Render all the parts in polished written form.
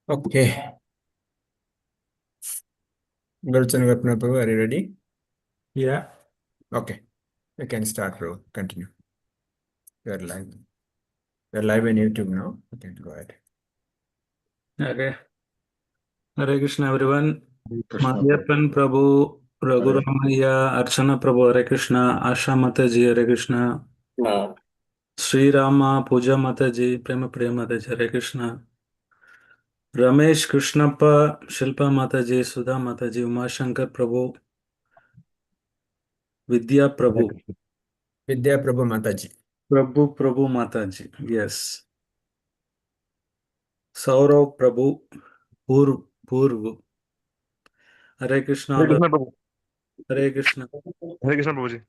Okay. Gaura Prabhu, are you ready? Yeah. Okay. You can start, bro. Continue. You're live. You're live on YouTube now. Okay, go ahead. Okay. Hare Krishna, everyone. Hare Krishna, Prabhu. Mayappan Prabhu, Hare. Raghuramaya, Archana Prabhu, Hare Krishna, Asha Mataji, Hare Krishna, Sri Rama, Puja Mataji, Prema Priya Mataji, Hare Krishna, Ramesh Krishnappa, Shilpa Mataji, Sudha Mataji, Umashankar Prabhu, Vidya Hare Prabhu, Krishna. Vidya Prabhu Mataji. Prabhu Mataji, yes, Saurav Prabhu, Purv, Hare Krishna, Hare Krishna Prabhu. Hare Krishna, Hare Krishna Prabhu ji.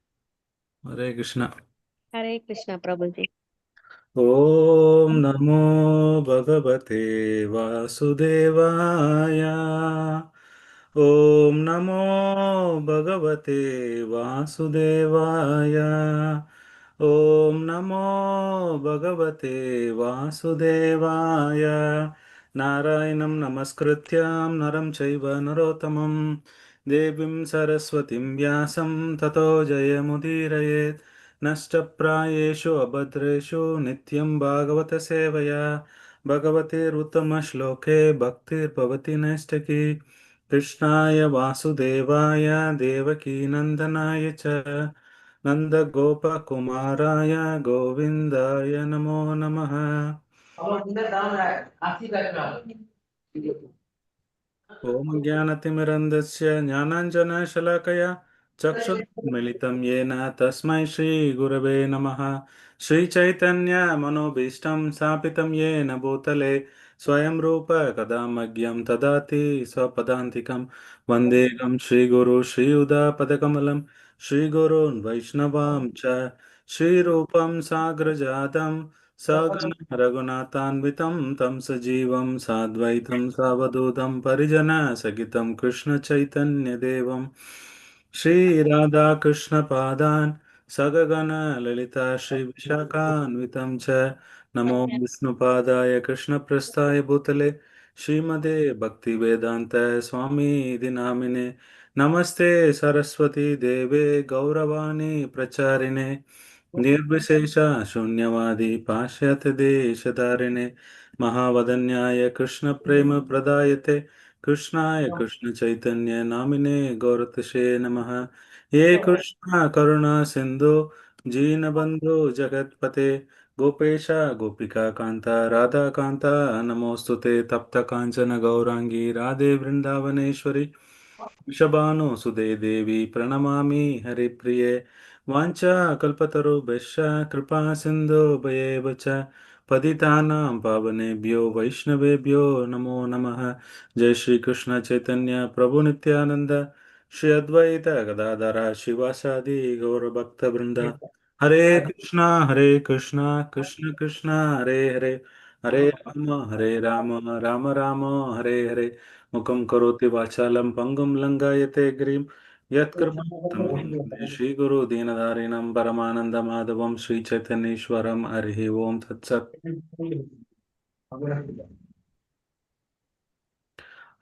Hare Krishna. हरे कृष्णा प्रभु जी। ॐ नमो भगवते वासुदेवाय। ॐ नमो भगवते वासुदेवाय। ॐ नमो भगवते वासुदेवाय। नारायणं नमस्कृत्य नरं चैव नरोत्तमं देवीं सरस्वतीं व्यासं ततो जयमुदीरयेत्। नष्टप्रायेषु अभद्रेषु नित्यं भागवतसेवया भगवतेरुत्तमश्लोके भक्तिर्भवति नैष्ठिकी। कृष्णाय वासुदेवाय देवकीनन्दनाय च नन्दगोपकुमाराय गोविन्दाय नमो नमः। ॐ ज्ञानतिमिरन्धस्य ज्ञानाञ्जनशलाकया चक्षुर्मिलितं येन तस्मै श्रीगुरवे नमः। श्रीचैतन्यमनोभीष्टं स्थापितं येन भूतले स्वयं रूप कदा मह्यं ददाति स्वपदान्तिकं वन्देकं श्रीगुरु श्रीयुधापदकमलं श्रीगुरून् वैष्णवां च श्रीरूपं साग्रजातं सगण रघुनाथान्वितं तं सजीवं साद्वैतं सावधूतं परिजनसहितं कृष्णचैतन्यदेवं श्रीराधाकृष्णपादान् सगगण ललिता श्रीविशाखान्वितं च नमो विष्णुपादाय कृष्णप्रस्थाय भूतले श्रीमदे भक्तिवेदान्त स्वामीति नामिने नमस्ते सरस्वती देवे गौरवाणी प्रचारिणे निर्विशेष शून्यवादी पाश्चात्य देशधारिणे महावदन्याय कृष्ण प्रेम प्रदायते कृष्णाय कृष्ण चैतन्य नामिने गौरतशे नमः। हे कृष्ण करुणा सिंधु दीनबंधु जगतपते गोपेश गोपिका कांता राधा कांता नमोस्तुते तप्त कांचन गौरांगी राधे वृंदावनेश्वरी वृषभानुसुते देवी प्रणमामि हरिप्रिये वाञ्छाकल्पतरुभ्यश्च कृपा सिन्धुभ्येव च पतितानां पावनेभ्यो वैष्णवेभ्यो नमो नमः। जय श्री कृष्ण चैतन्य प्रभु नित्यानंद श्री अद्वैत गदाधर शिवासादि गौरभक्तवृंद हरे कृष्णा कृष्ण कृष्ण हरे हरे हरे राम राम राम हरे हरे मुखं करोति वाचालं पङ्गुं लङ्घयते गिरिं यत्कृपातमहं वन्दे श्रीगुरो दीनदारिणं परमानन्दमाधवं श्रीचैतन्येश्वरं हरिः ओं तत्सत्।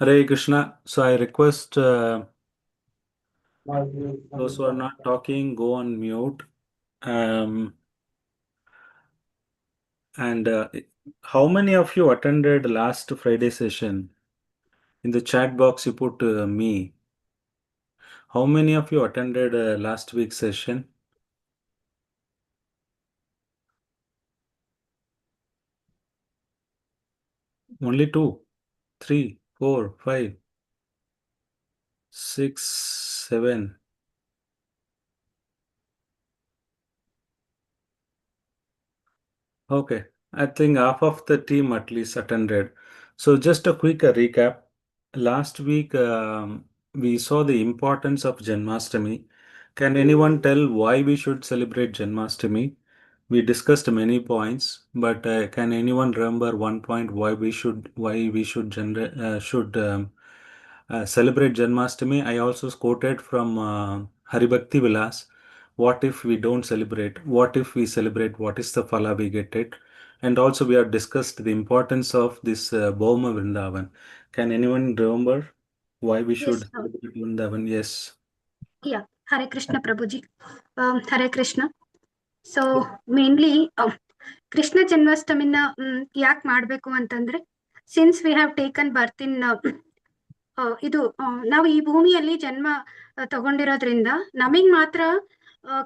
Hare Krishna. So I request those who are not talking go on mute. Um, and how many of you attended last Friday session? In the chat box, you put me. How many of you attended last week's session? Only two, three, four, five, six, seven. Okay, I think half of the team at least attended. So just a quick recap. Last week we saw the importance of Janmastami. Can anyone tell why we should celebrate Janmastami? We discussed many points, but can anyone remember one point why we should celebrate Janmastami? I also quoted from Haribhakti Vilas. What if we don't celebrate? What if we celebrate? What is the phala we get it? And also we have discussed the importance of this Bhauma Vrindavan. Can anyone remember why we should Yes, celebrate Vrindavan? Yes. yeah. Hare Krishna, Prabhuji. Hare Krishna. So mainly Krishna ಜನ್ಮಾಷ್ಟಮಿನ ಯಾಕೆ ಮಾಡ್ಬೇಕು ಅಂತಂದ್ರೆ, since we have taken ಬರ್ತ್ ಇನ್ ಇದು ನಾವು ಈ ಭೂಮಿಯಲ್ಲಿ ಜನ್ಮ ತಗೊಂಡಿರೋದ್ರಿಂದ ನಮಗ್ ಮಾತ್ರ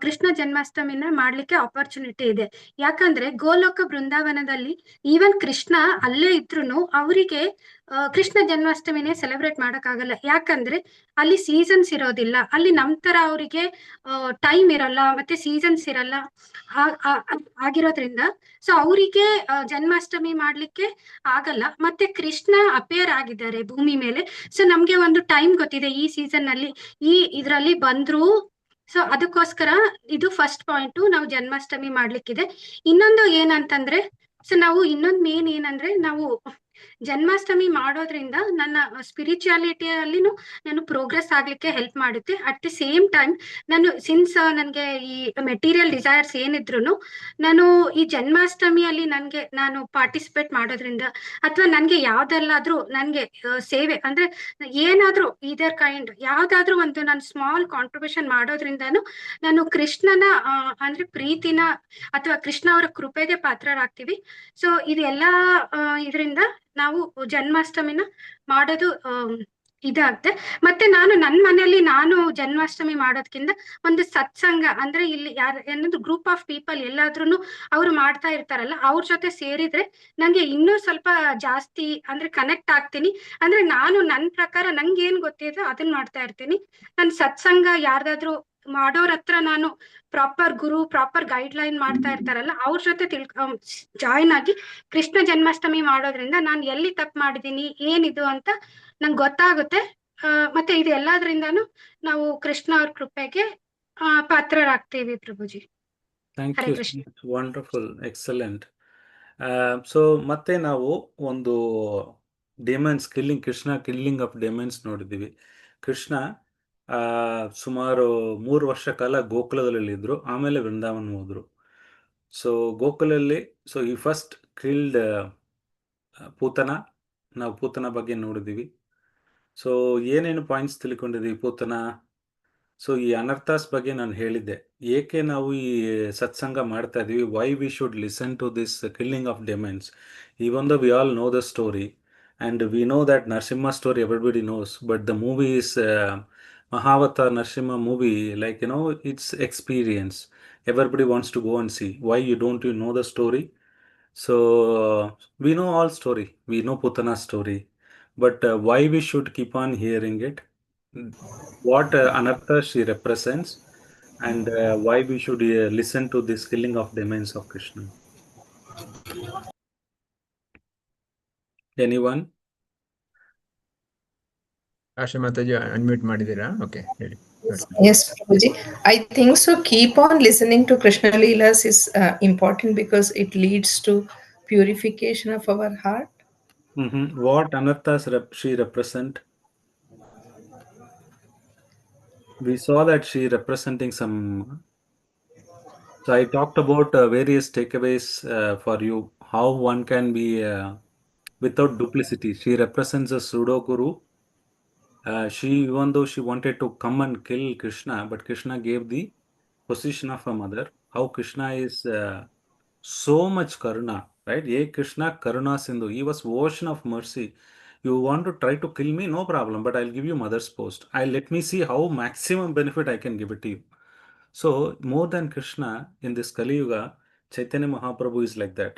ಕೃಷ್ಣ ಜನ್ಮಾಷ್ಟಮಿನ ಮಾಡ್ಲಿಕ್ಕೆ ಆಪರ್ಚುನಿಟಿ ಇದೆ. ಯಾಕಂದ್ರೆ ಗೋಲೋಕ ಬೃಂದಾವನದಲ್ಲಿ ಈವನ್ ಕೃಷ್ಣ ಅಲ್ಲೇ ಇದ್ರು ಅವರಿಗೆ ಕೃಷ್ಣ ಜನ್ಮಾಷ್ಟಮಿನೇ ಸೆಲೆಬ್ರೇಟ್ ಮಾಡಕ್ಕಾಗಲ್ಲ. ಯಾಕಂದ್ರೆ ಅಲ್ಲಿ ಸೀಸನ್ಸ್ ಇರೋದಿಲ್ಲ, ಅಲ್ಲಿ ನಮ್ ತರ ಅವರಿಗೆ ಟೈಮ್ ಇರಲ್ಲ, ಮತ್ತೆ ಸೀಸನ್ಸ್ ಇರಲ್ಲ ಆಗಿರೋದ್ರಿಂದ ಸೊ ಅವರಿಗೆ ಜನ್ಮಾಷ್ಟಮಿ ಮಾಡ್ಲಿಕ್ಕೆ ಆಗಲ್ಲ. ಮತ್ತೆ ಕೃಷ್ಣ ಅಪೇರ್ ಆಗಿದ್ದಾರೆ ಭೂಮಿ ಮೇಲೆ. ಸೊ ನಮ್ಗೆ ಒಂದು ಟೈಮ್ ಗೊತ್ತಿದೆ, ಈ ಸೀಸನ್ ಅಲ್ಲಿ ಇದ್ರಲ್ಲಿ ಬಂದ್ರು. ಸೊ ಅದಕ್ಕೋಸ್ಕರ ಇದು ಫಸ್ಟ್ ಪಾಯಿಂಟ್, ನಾವು ಜನ್ಮಾಷ್ಟಮಿ ಮಾಡ್ಲಿಕ್ಕಿದೆ. ಇನ್ನೊಂದು ಏನಂತಂದ್ರೆ, ಸೊ ನಾವು ಇನ್ನೊಂದು ಮೇನ್ ಏನಂದ್ರೆ, ನಾವು ಜನ್ಮಾಷ್ಟಮಿ ಮಾಡೋದ್ರಿಂದ ನನ್ನ ಸ್ಪಿರಿಚುಯಾಲಿಟಿಯಲ್ಲಿನೂ ನಾನು ಪ್ರೋಗ್ರೆಸ್ ಆಗ್ಲಿಕ್ಕೆ ಹೆಲ್ಪ್ ಮಾಡುತ್ತೆ. ಅಟ್ ದಿ ಸೇಮ್ ಟೈಮ್ ನಾನು ಸಿನ್ಸ್ ನನಗೆ ಈ ಮೆಟೀರಿಯಲ್ ಡಿಸೈರ್ಸ್ ಏನಿದ್ರು ನಾನು ಈ ಜನ್ಮಾಷ್ಟಮಿಯಲ್ಲಿ ನಾನು ಪಾರ್ಟಿಸಿಪೇಟ್ ಮಾಡೋದ್ರಿಂದ ಅಥವಾ ನನ್ಗೆ ಯಾವ್ದಲ್ಲಾದ್ರೂ ನನ್ಗೆ ಸೇವೆ ಅಂದ್ರೆ ಏನಾದ್ರೂ ಇದರ್ ಕೈಂಡ್ ಯಾವ್ದಾದ್ರೂ ಒಂದು ನಾನು ಸ್ಮಾಲ್ ಕಾಂಟ್ರಿಬ್ಯೂಷನ್ ಮಾಡೋದ್ರಿಂದಾನು ನಾನು ಕೃಷ್ಣನ ಅಂದ್ರೆ ಪ್ರೀತಿನ ಅಥವಾ ಕೃಷ್ಣ ಅವರ ಕೃಪೆಗೆ ಪಾತ್ರರಾಗ್ತೀವಿ. ಸೊ ಇದೆಲ್ಲ ಇದರಿಂದ ನಾವು ಜನ್ಮಾಷ್ಟಮಿನ ಮಾಡೋದು ಇದಾಗುತ್ತೆ. ಮತ್ತೆ ನಾನು ನನ್ನ ಮನೆಯಲ್ಲಿ ನಾನು ಜನ್ಮಾಷ್ಟಮಿ ಮಾಡೋದ್ಕಿಂತ ಒಂದು ಸತ್ಸಂಗ ಅಂದ್ರೆ ಇಲ್ಲಿ ಏನೊಂದು ಗ್ರೂಪ್ ಆಫ್ ಪೀಪಲ್ ಎಲ್ಲಾದ್ರೂ ಅವ್ರು ಮಾಡ್ತಾ ಇರ್ತಾರಲ್ಲ, ಅವ್ರ ಜೊತೆ ಸೇರಿದ್ರೆ ನಂಗೆ ಇನ್ನೂ ಸ್ವಲ್ಪ ಜಾಸ್ತಿ ಅಂದ್ರೆ ಕನೆಕ್ಟ್ ಆಗ್ತೀನಿ. ಅಂದ್ರೆ ನಾನು ನನ್ನ ಪ್ರಕಾರ ನಂಗೆ ಏನ್ ಗೊತ್ತಿದೆ ಅದನ್ನ ಮಾಡ್ತಾ ಇರ್ತೀನಿ. ನನ್ ಸತ್ಸಂಗ ಯಾರ್ದಾದ್ರು ಮಾಡೋರ್ ಹತ್ರ ನಾನು ಪ್ರಾಪರ್ ಗುರು ಪ್ರಾಪರ್ ಗೈಡ್ ಲೈನ್ ಮಾಡ್ತಾ ಇರ್ತಾರಲ್ಲ, ಅವ್ರ ಜೊತೆ ಜಾಯಿನ್ ಆಗಿ ಕೃಷ್ಣ ಜನ್ಮಾಷ್ಟಮಿ ಮಾಡೋದ್ರಿಂದ ನಾನು ಎಲ್ಲಿ ತಪ್ಪು ಮಾಡಿದೀನಿ ಏನಿದು ಅಂತ ನಂಗೆ ಗೊತ್ತಾಗುತ್ತೆ. ಮತ್ತೆ ಇದು ಎಲ್ಲದ್ರಿಂದಾನು ನಾವು ಕೃಷ್ಣ ಅವ್ರ ಕೃಪೆಗೆ ಪಾತ್ರರಾಗ್ತೀವಿ Prabhuji. Thank Hare you. Krishna. Wonderful, excellent. So ಮತ್ತೆ ನಾವು ಒಂದು demons killing, Krishna killing of demons ನೋಡಿದ್ದೀವಿ. ಕೃಷ್ಣ ಸುಮಾರು 3 ವರ್ಷ ಕಾಲ ಗೋಕುಲದಲ್ಲಿ ಇದ್ರು, ಆಮೇಲೆ ವೃಂದಾವನ್ ಹೋದ್ರು. ಸೊ ಗೋಕುಲಲ್ಲಿ ಈ ಫಸ್ಟ್ ಕಿಲ್ಡ್ ಪೂತನ. ನಾವು ಪೂತನ ಬಗ್ಗೆ ನೋಡಿದ್ದೀವಿ. ಸೊ ಏನೇನು ಪಾಯಿಂಟ್ಸ್ ತಿಳ್ಕೊಂಡಿದ್ದೀವಿ ಪೂತನ. ಸೊ ಈ ಅನರ್ಥಾಸ್ ಬಗ್ಗೆ ನಾನು ಹೇಳಿದ್ದೆ, ಏಕೆ ನಾವು ಈ ಸತ್ಸಂಗ ಮಾಡ್ತಾ ಇದೀವಿ, why we should listen to this killing of demons. Even though we all know the story and we know that Narsimha story everybody knows, but the movie is Mahavatar Narsimha movie, like it's experience. Everybody wants to go and see. Why you don't know the story? So we know all story, we know Putana's story, but why we should keep on hearing it, what anartha she represents, and why we should listen to this killing of demons of Krishna. Anyone? Asha Mataji unmute ಮಾಡಿದ್ದೀರಾ? Okay, ಹೇಳಿ. Yes, Prabhuji. I think so. Keep on listening to Krishna Leelas is important because it leads to purification of our heart. What anarthas she represent? We saw that she representing some. So I talked about various takeaways for you. How one can be without duplicity. She represents a pseudo guru. Even though she wanted to come and kill Krishna, but Krishna gave the position of a mother. How Krishna is so much karuna, right? Ye Krishna karuna sindhu. He was ocean of mercy. You want to try to kill me, no problem, but I'll give you mother's post. Let me see how maximum benefit I can give it to you. So more than Krishna in this Kali Yuga, Chaitanya Mahaprabhu is like that.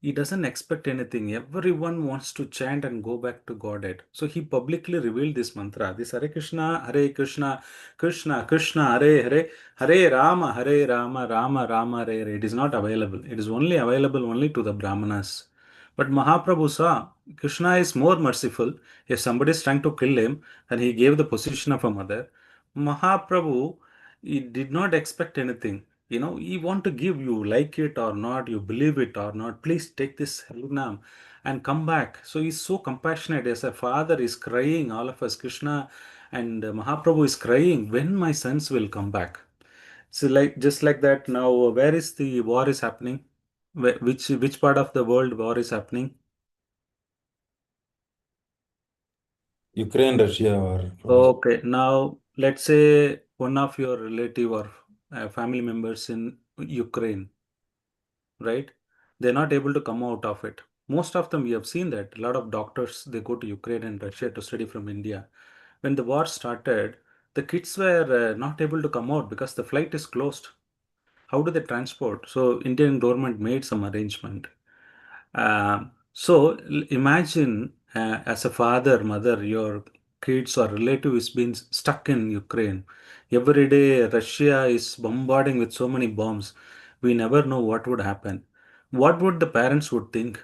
He doesn't expect anything. Everyone wants to chant and go back to Godhead. So he publicly revealed this mantra. This Hare Krishna, Krishna Krishna, Hare Hare, Hare Rama, Rama Rama, Hare Hare. It is not available. It is only available only to the Brahmanas. But Mahaprabhu saw Krishna is more merciful. If somebody is trying to kill him, and he gave the position of a mother, Mahaprabhu, he did not expect anything. He want to give, you like it or not, you believe it or not, please take this Harinam and come back. So he's so compassionate. As a father is crying, all of us, Krishna and Mahaprabhu is crying, when my sons will come back. So just like that, now where is the war is happening? Which part of the world war is happening? Ukraine, Russia, or Okay, now let's say one of your relative or family members in Ukraine, right? They're not able to come out of it. Most of them, we have seen that a lot of doctors they go to Ukraine and Russia to study from India. When the war started, the kids were not able to come out because the flight is closed. How do they transport? So Indian government made some arrangement. Imagine as a father, mother, your kids or relative is being stuck in Ukraine. Every day, Russia is bombarding with so many bombs. We never know what would happen. What would the parents would think?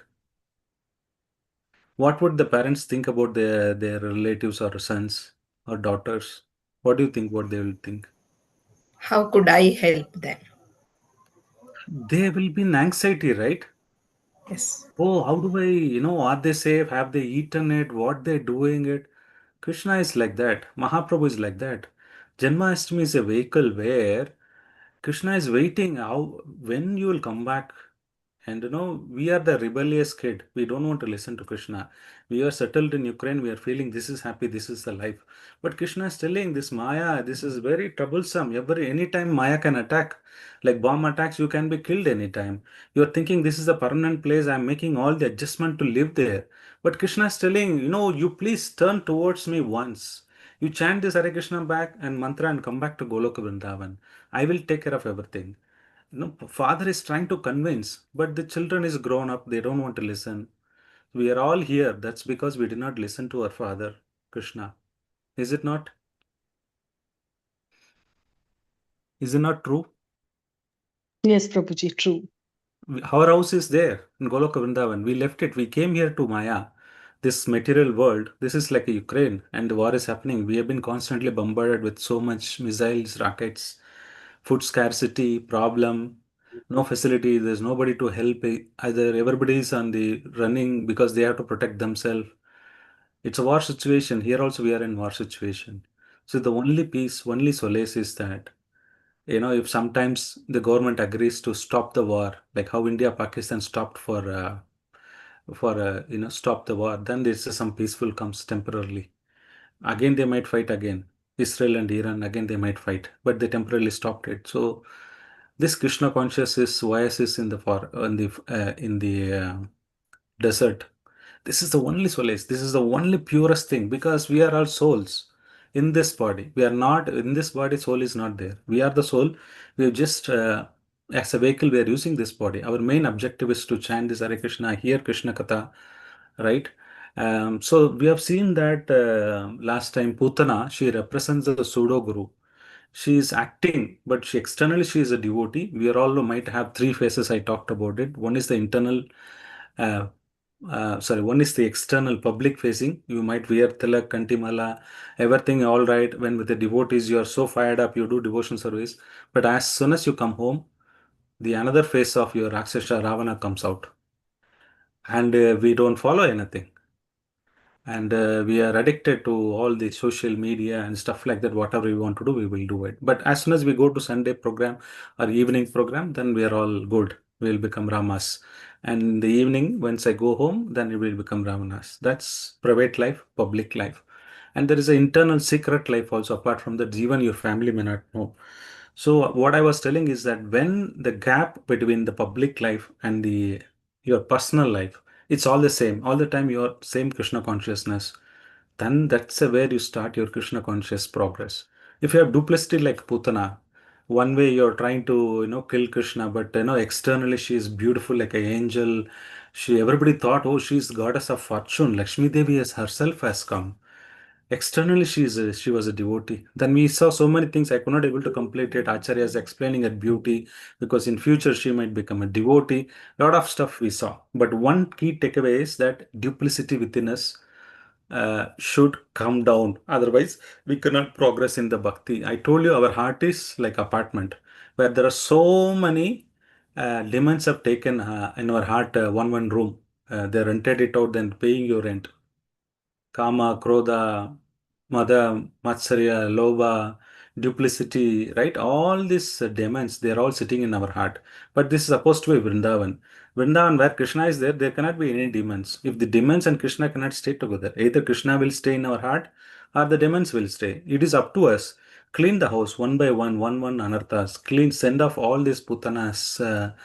What would the parents think about their relatives or sons or daughters? What do you think? What they will think? How could I help them? They will be in anxiety, right? Yes. Oh, how do are they safe? Have they eaten it? What they're doing it? Krishna is like that. Mahaprabhu is like that. Janmashtami is a vehicle where Krishna is waiting how when you will come back. And we are the rebellious kid. We don't want to listen to Krishna. We are settled in Ukraine. We are feeling this is happy, this is the life. But Krishna is telling this Maya, this is very troublesome. Anytime Maya can attack. Like bomb attacks, you can be killed anytime. You're thinking this is a permanent place. I'm making all the adjustment to live there. But Krishna is telling, you please turn towards me once. You chant this Hare Krishna back and mantra and come back to Goloka Vrindavan. I will take care of everything. Father is trying to convince, but the children is grown up. They don't want to listen. We are all here. That's because we did not listen to our father, Krishna. Is it not? Is it not true? Yes, Prabhuji, true. Our house is there in Goloka Vrindavan. We left it. We came here to Maya, this material world. This is like a Ukraine, and the war is happening. We have been constantly bombarded with so much missiles, rockets, food scarcity, problem, no facility. There's nobody to help. Either everybody is on the running because they have to protect themselves. It's a war situation. Here also we are in war situation. So the only peace, only solace is that if sometimes the government agrees to stop the war, like how India, Pakistan stopped for stop the war, then there's some peaceful comes temporarily. Again, they might fight again. Israel and Iran, again, they might fight, but they temporarily stopped it. So this Krishna consciousness oasis in the desert. This is the only solace. This is the only purest thing because we are all souls in this body. We are not in this body. Soul is not there. We are the soul. We have just as a vehicle. We are using this body. Our main objective is to chant this Hare Krishna, hear Krishna Katha, right? So we have seen that last time Putana, she represents the pseudo guru. She is acting, but externally she is a devotee. We are all might have three faces. I talked about it. One is the internal, uh, one is the external public facing. You might wear tilak, kantimala, everything all right. When with the devotees, you are so fired up, you do devotion service. But as soon as you come home, the another face of your Rakshasa Ravana comes out, and we don't follow anything. And we are addicted to all the social media and stuff like that. Whatever we want to do, we will do it. But as soon as we go to Sunday program or evening program, then we are all good. We will become Ramas. And in the evening, once I go home, then it will become Ravanas. That's private life, public life. And there is an internal secret life also, apart from that, even your family may not know. So what I was telling is that when the gap between the public life and the your personal life, it's all the same. All the time your same Krishna consciousness. Then that's where you start your Krishna conscious progress. If you have duplicity like Putana, one way you're trying to kill Krishna, but externally she is beautiful like an angel. Everybody thought, oh, she's goddess of fortune. Lakshmi Devi as herself has come. Externally, she was a devotee. Then we saw so many things I could not able to complete it. Acharya is explaining her beauty because in future she might become a devotee. Lot of stuff we saw. But one key takeaway is that duplicity within us should come down. Otherwise, we cannot progress in the bhakti. I told you our heart is like apartment where there are so many demons have taken in our heart one room. They rented it out, then paying your rent. Kama, Krodha, Mada, Matsarya, Loba, duplicity, right? All these demons, they're all sitting in our heart. But this is supposed to be Vrindavan. Vrindavan, where Krishna is there cannot be any demons. If the demons and Krishna cannot stay together, either Krishna will stay in our heart or the demons will stay. It is up to us. Clean the house one by one, one anarthas. Clean, send off all these putanas,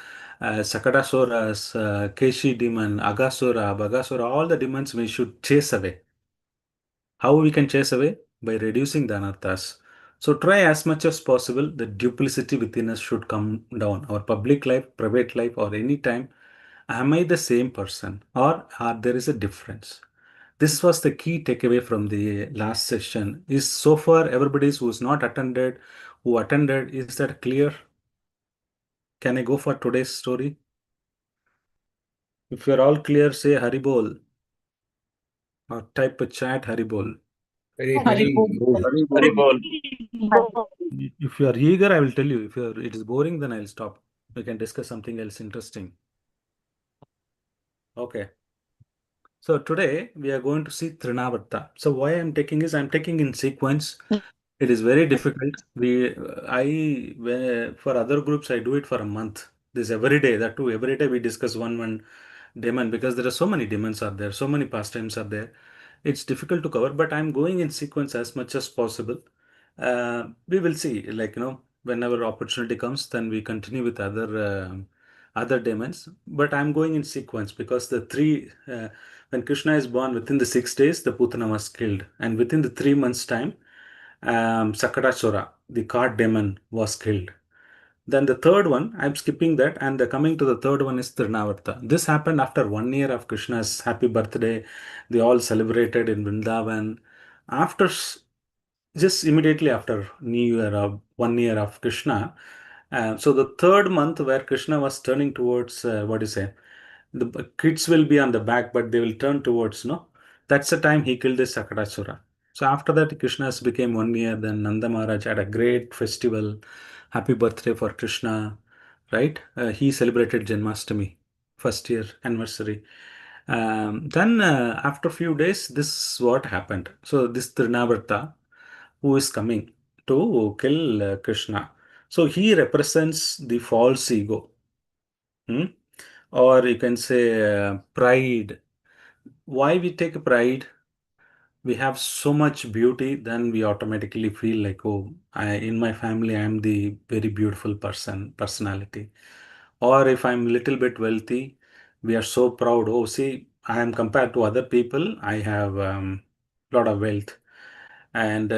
Sakadasuras, Keshi demon, Agasura, Bagasura, all the demons we should chase away. How we can chase away? By reducing the anarthas. So try as much as possible, the duplicity within us should come down. Our public life, private life, or any time, am I the same person or there is a difference? This was the key takeaway from the last session. Is so far everybody who's not attended, who attended, is that clear? Can I go for today's story? If you're all clear, say Haribol or type a chat Haribol. Haribol. If you are eager, I will tell you. If it is boring, then I'll stop. We can discuss something else interesting. Okay. So today we are going to see Trinavarta. So why I'm taking is I'm taking in sequence. It is very difficult. For other groups I do it for a month. This every day. That too every day we discuss one demon because there are so many demons are there, so many pastimes are there. It's difficult to cover, but I'm going in sequence as much as possible. We will see, like, whenever opportunity comes, then we continue with other demons. But I'm going in sequence because when Krishna is born, within the 6 days, the Putana was killed, and within the 3 months' time, Sakadachura, the cart demon, was killed. Then the third one, I'm skipping that, and coming to the third one is Trinavarta. This happened after 1 year of Krishna's happy birthday. They all celebrated in Vrindavan. Just immediately after New Year of 1 year of Krishna. So the third month where Krishna was turning towards, what do you say? The kids will be on the back, but they will turn towards, no? That's the time he killed this Sakadachura. So after that, Krishna's became 1 year. Then Nanda Maharaj had a great festival. Happy birthday for Krishna, right? He celebrated Janmastami, first year anniversary. Then after a few days, this is what happened. So this Trinavarta, who is coming to kill Krishna. So he represents the false ego, hmm? Or you can say pride. Why we take pride? We have so much beauty, then we automatically feel like, oh, in my family, I am the very beautiful personality. Or if I'm little bit wealthy, we are so proud. Oh, see, I am compared to other people. I have lot of wealth, and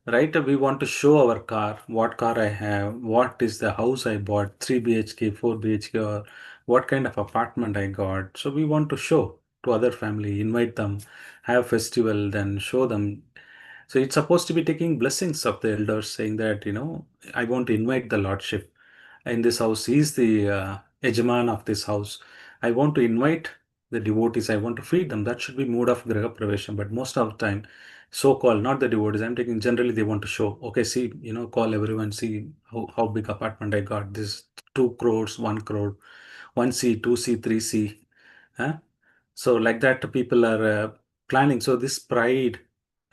right, we want to show our car, what car I have, what is the house I bought, 3 BHK, 4 BHK, or what kind of apartment I got. So we want to show to other family, invite them, have festival, then show them. So it's supposed to be taking blessings of the elders, saying that, I want to invite the Lordship in this house. He is the Ejaman of this house. I want to invite the devotees. I want to feed them. That should be mode of Graha Pravesham. But most of the time, so-called, not the devotees, I'm taking generally they want to show, okay, see, call everyone, see how big apartment I got. This 2 crores, 1 crore, 1C, 2C, 3C. Huh? So like that, people are planning. So this pride,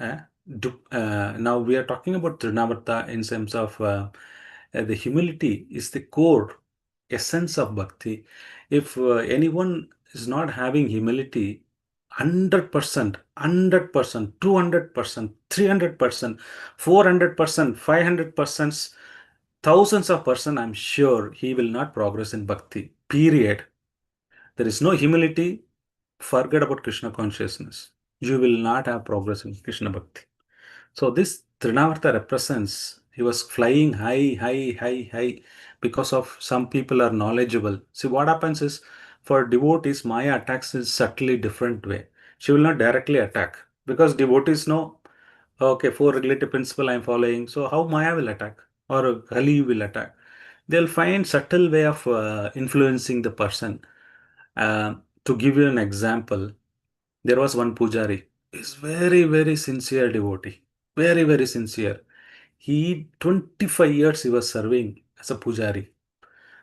now we are talking about Trinavarta in terms of the humility is the core essence of bhakti. If anyone is not having humility, 100%, 100%, 200%, 300%, 400%, 500%, thousands of percent, I'm sure he will not progress in bhakti. Period. There is no humility. Forget about Krishna consciousness. You will not have progress in Krishna bhakti. So this Trinavarta represents, he was flying high, high, high, high because of some people are knowledgeable. See, what happens is for devotees, Maya attacks in subtly different way. She will not directly attack because devotees know, okay, for regulative principle I'm following. So how Maya will attack or Kali will attack? They'll find subtle way of influencing the person. To give you an example, there was one pujari. He's very, very sincere devotee. Very, very sincere. 25 years he was serving as a pujari,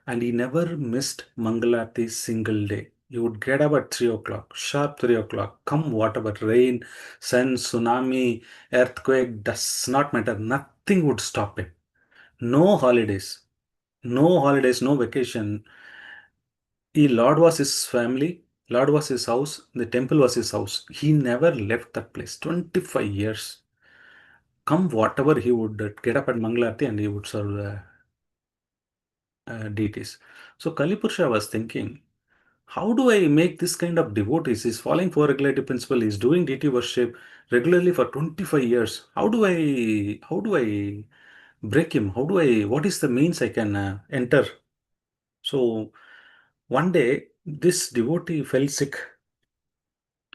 and he never missed Mangalarti single day. He would get up at 3 o'clock, sharp 3 o'clock, come whatever, rain, sun, tsunami, earthquake, does not matter. nothing would stop him. No holidays, no vacation. Lord was his family, Lord was his house, the temple was his house. He never left that place. 25 years. Come whatever, he would get up at Mangalarti and he would serve deities. So Kalipurusha was thinking, how do I make this kind of devotees? He's following four regulative principle. He's doing deity worship regularly for 25 years. How do I break him? What is the means I can enter? So one day, this devotee fell sick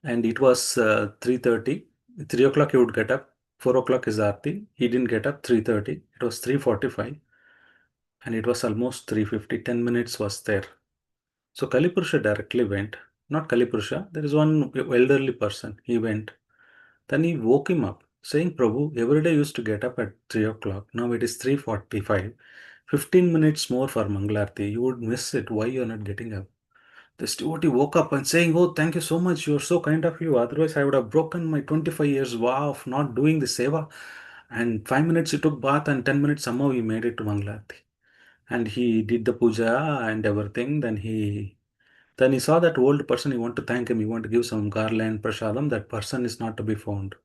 and it was 3:30. 3 o'clock he would get up. 4 o'clock is Aarti. He didn't get up 3:30. It was 3:45 and it was almost 3:50. 10 minutes was there. So Kalipurusha directly went. Not Kalipurusha, there is one elderly person. He went. Then he woke him up, saying, Prabhu, every day used to get up at 3 o'clock. Now it is 3:45. 15 minutes more for Mangalarti. You would miss it. Why you are not getting up? This devotee woke up and saying, oh, thank you so much. You are so kind of you. Otherwise, I would have broken my 25 years vow of not doing the seva. And 5 minutes he took bath and 10 minutes somehow he made it to Mangalarti. And he did the puja and everything. Then he saw that old person. He want to thank him. He want to give some garland, prasadam. That person is not to be found.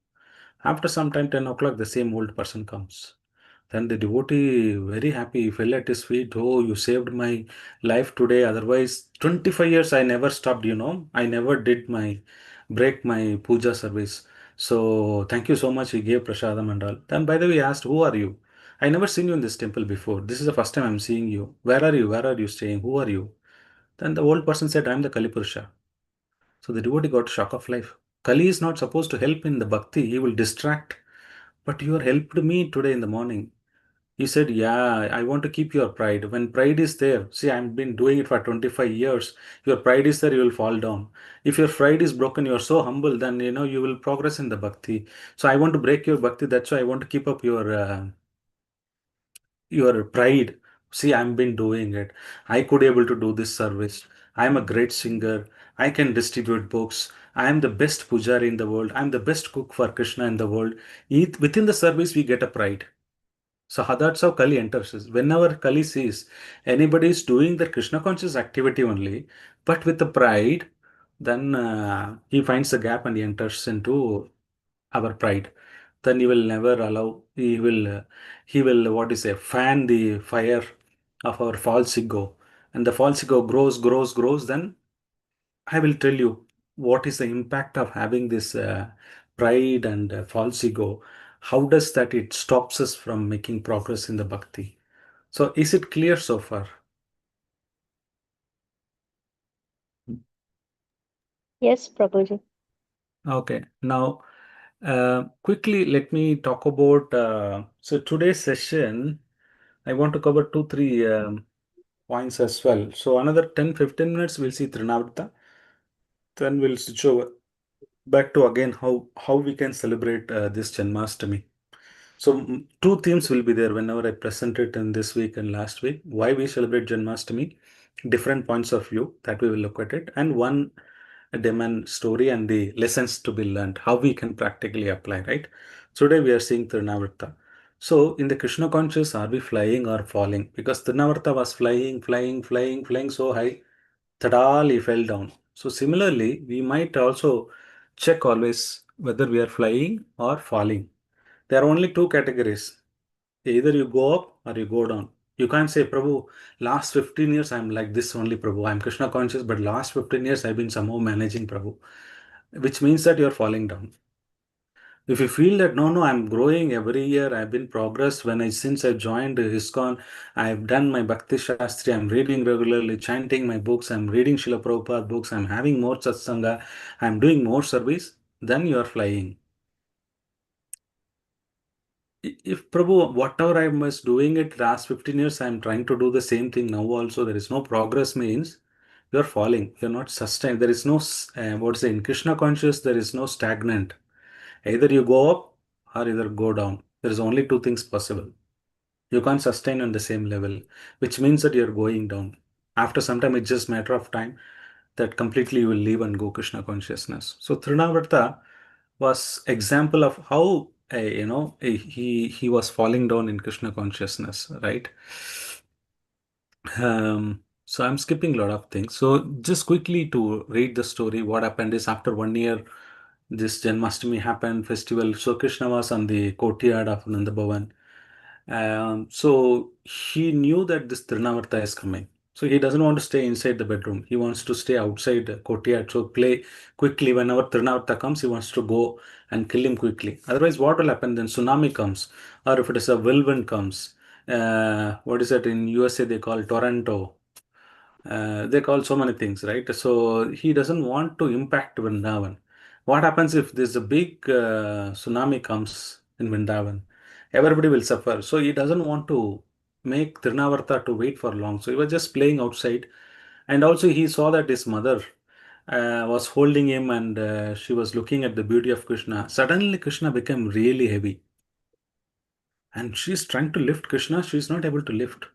After some time, 10 o'clock, the same old person comes. Then the devotee, very happy, fell at his feet. Oh, you saved my life today. Otherwise, 25 years I never stopped, I never did break my puja service. So thank you so much. He gave prasadam and all. Then by the way, he asked, who are you? I never seen you in this temple before. This is the first time I'm seeing you. Where are you? Where are you staying? Who are you? Then the old person said, I'm the Kalipurusha. So the devotee got shock of life. Kali is not supposed to help in the bhakti. He will distract. But you helped me today in the morning. He said, yeah, I want to keep your pride. When pride is there, see, I've been doing it for 25 years. Your pride is there, you will fall down. If your pride is broken, you're so humble, then, you will progress in the bhakti. So I want to break your bhakti. That's why I want to keep up your pride. See, I've been doing it. I could able to do this service. I'm a great singer. I can distribute books. I am the best pujari in the world. I'm the best cook for Krishna in the world. Within the service, we get a pride. So that's how Kali enters. Whenever Kali sees anybody is doing the Krishna conscious activity only, but with the pride, then he finds the gap and he enters into our pride. Then he will never allow. He will what is say fan the fire of our false ego, and the false ego grows, grows, grows. Then I will tell you what is the impact of having this pride and false ego. How does that it stops us from making progress in the bhakti? So is it clear so far? Yes, Prabhuji. Okay. Now, quickly let me talk about. So today's session, I want to cover 2, 3 points as well. So another 10, 15 minutes, we'll see Trinavrta. Then we'll switch over back to again how we can celebrate this Janmastami. So two themes will be there whenever I present it in this week and last week. Why we celebrate Janmastami, different points of view that we will look at it, and one demand story and the lessons to be learned, how we can practically apply, right? Today we are seeing Trinavrta. So in the Krishna conscious, are we flying or falling? Because Trinavrta was flying, flying, flying, flying so high, tadal, he fell down. So similarly, we might also check always whether we are flying or falling. There are only two categories. Either you go up or you go down. You can't say, Prabhu, last 15 years I'm like this only, Prabhu. I'm Krishna conscious, but last 15 years I've been somehow managing, Prabhu, which means that you're falling down. If you feel that no, I'm growing every year, I've been progress since I joined ISKCON, I've done my Bhakti Shastri, I'm reading regularly, chanting my books, I'm reading Srila Prabhupada books, I'm having more satsanga, I'm doing more service, then you are flying. If Prabhu, whatever I was doing it last 15 years, I'm trying to do the same thing now also, there is no progress means you're falling, you're not sustained. There is no, what's in Krishna conscious, there is no stagnant. Either you go up or either go down. There is only two things possible. You can't sustain on the same level, which means that you're going down. After some time, it's just matter of time that completely you will leave and go Krishna consciousness. So Trinavrta was example of how he was falling down in Krishna consciousness, right? So I'm skipping a lot of things. So just quickly to read the story, what happened is after 1 year, this Janmastami happened, festival. So Krishna was on the courtyard of Nanda Bhavan. So he knew that this Trinavarta is coming. So he doesn't want to stay inside the bedroom. He wants to stay outside the courtyard. So play quickly. Whenever Trinavarta comes, he wants to go and kill him quickly. Otherwise, what will happen then? Tsunami comes, or if it is a whirlwind comes. What is it in USA? They call Toronto. They call so many things, right? So he doesn't want to impact Vrindavan. What happens if there's a big tsunami comes in Vrindavan? Everybody will suffer. So he doesn't want to make Trinavarta to wait for long. So he was just playing outside. And also he saw that his mother was holding him and she was looking at the beauty of Krishna. Suddenly Krishna became really heavy. And she's trying to lift Krishna. She's not able to lift.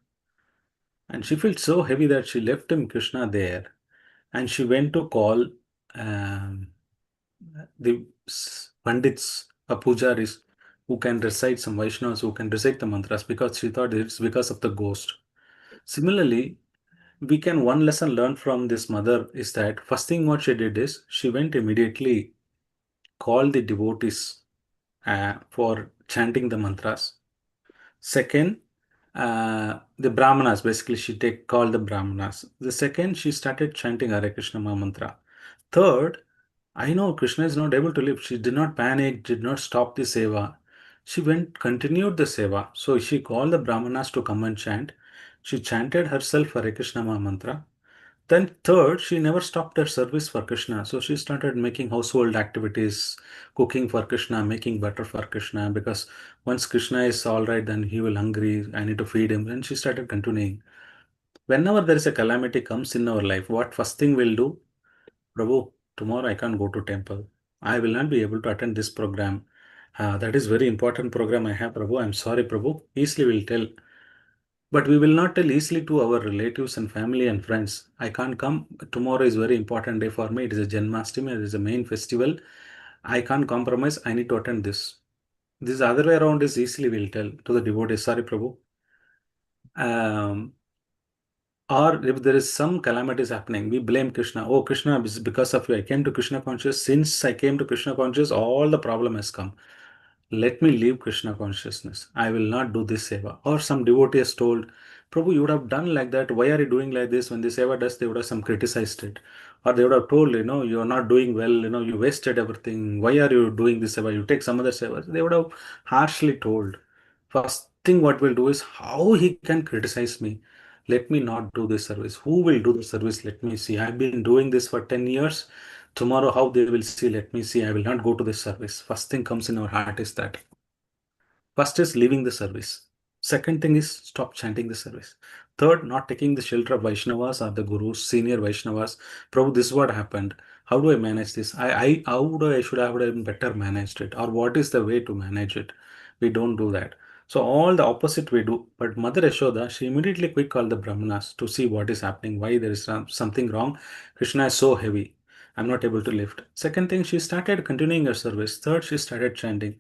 And she felt so heavy that she left him Krishna there. And she went to call um, the Pandits, pujaris, who can recite some Vaishnavas, who can recite the mantras because she thought it's because of the ghost. Similarly, we can one lesson learn from this mother is that first thing what she did is she went immediately called the devotees for chanting the mantras. Second, the Brahmanas, basically she called the Brahmanas. The second, she started chanting Hare Krishna mantra. Third, I know Krishna is not able to live. She did not panic, did not stop the seva. She continued the seva. So she called the Brahmanas to come and chant. She chanted herself Hare Krishna mantra. Then third, she never stopped her service for Krishna. So she started making household activities, cooking for Krishna, making butter for Krishna, because once Krishna is all right, then he will hungry. I need to feed him. And she started continuing. Whenever there is a calamity comes in our life, what first thing we'll do? Prabhu, tomorrow I can't go to temple. I will not be able to attend this program. That is very important program I have, Prabhu. I'm sorry, Prabhu. Easily will tell. But we will not tell easily to our relatives and family and friends. I can't come. Tomorrow is very important day for me. It is a Janmastami. It is a main festival. I can't compromise. I need to attend this. This other way around is easily will tell to the devotees. Sorry, Prabhu. Or if there is some calamities happening, we blame Krishna. Oh, Krishna, because of you, I came to Krishna conscious. Since I came to Krishna conscious, all the problem has come. Let me leave Krishna consciousness. I will not do this seva. Or some devotee has told, Prabhu, you would have done like that. Why are you doing like this? When the seva does, they would have some criticized it. Or they would have told, you are not doing well, you wasted everything. Why are you doing this seva? You take some other seva. They would have harshly told. First thing what we'll do is how he can criticize me. Let me not do this service. Who will do the service? Let me see. I've been doing this for 10 years. Tomorrow, how they will see, let me see. I will not go to this service. First thing comes in our heart is that. First is leaving the service. Second thing is stop chanting the service. Third, not taking the shelter of Vaishnavas or the Gurus, senior Vaishnavas. Prabhu, this is what happened. How do I manage this? How do I should have been better managed it? Or what is the way to manage it? We don't do that. So all the opposite we do. But Mother Yashoda, she immediately quick called the Brahmanas to see what is happening, why there is something wrong. Krishna is so heavy. I'm not able to lift. Second thing, she started continuing her service. Third, she started chanting.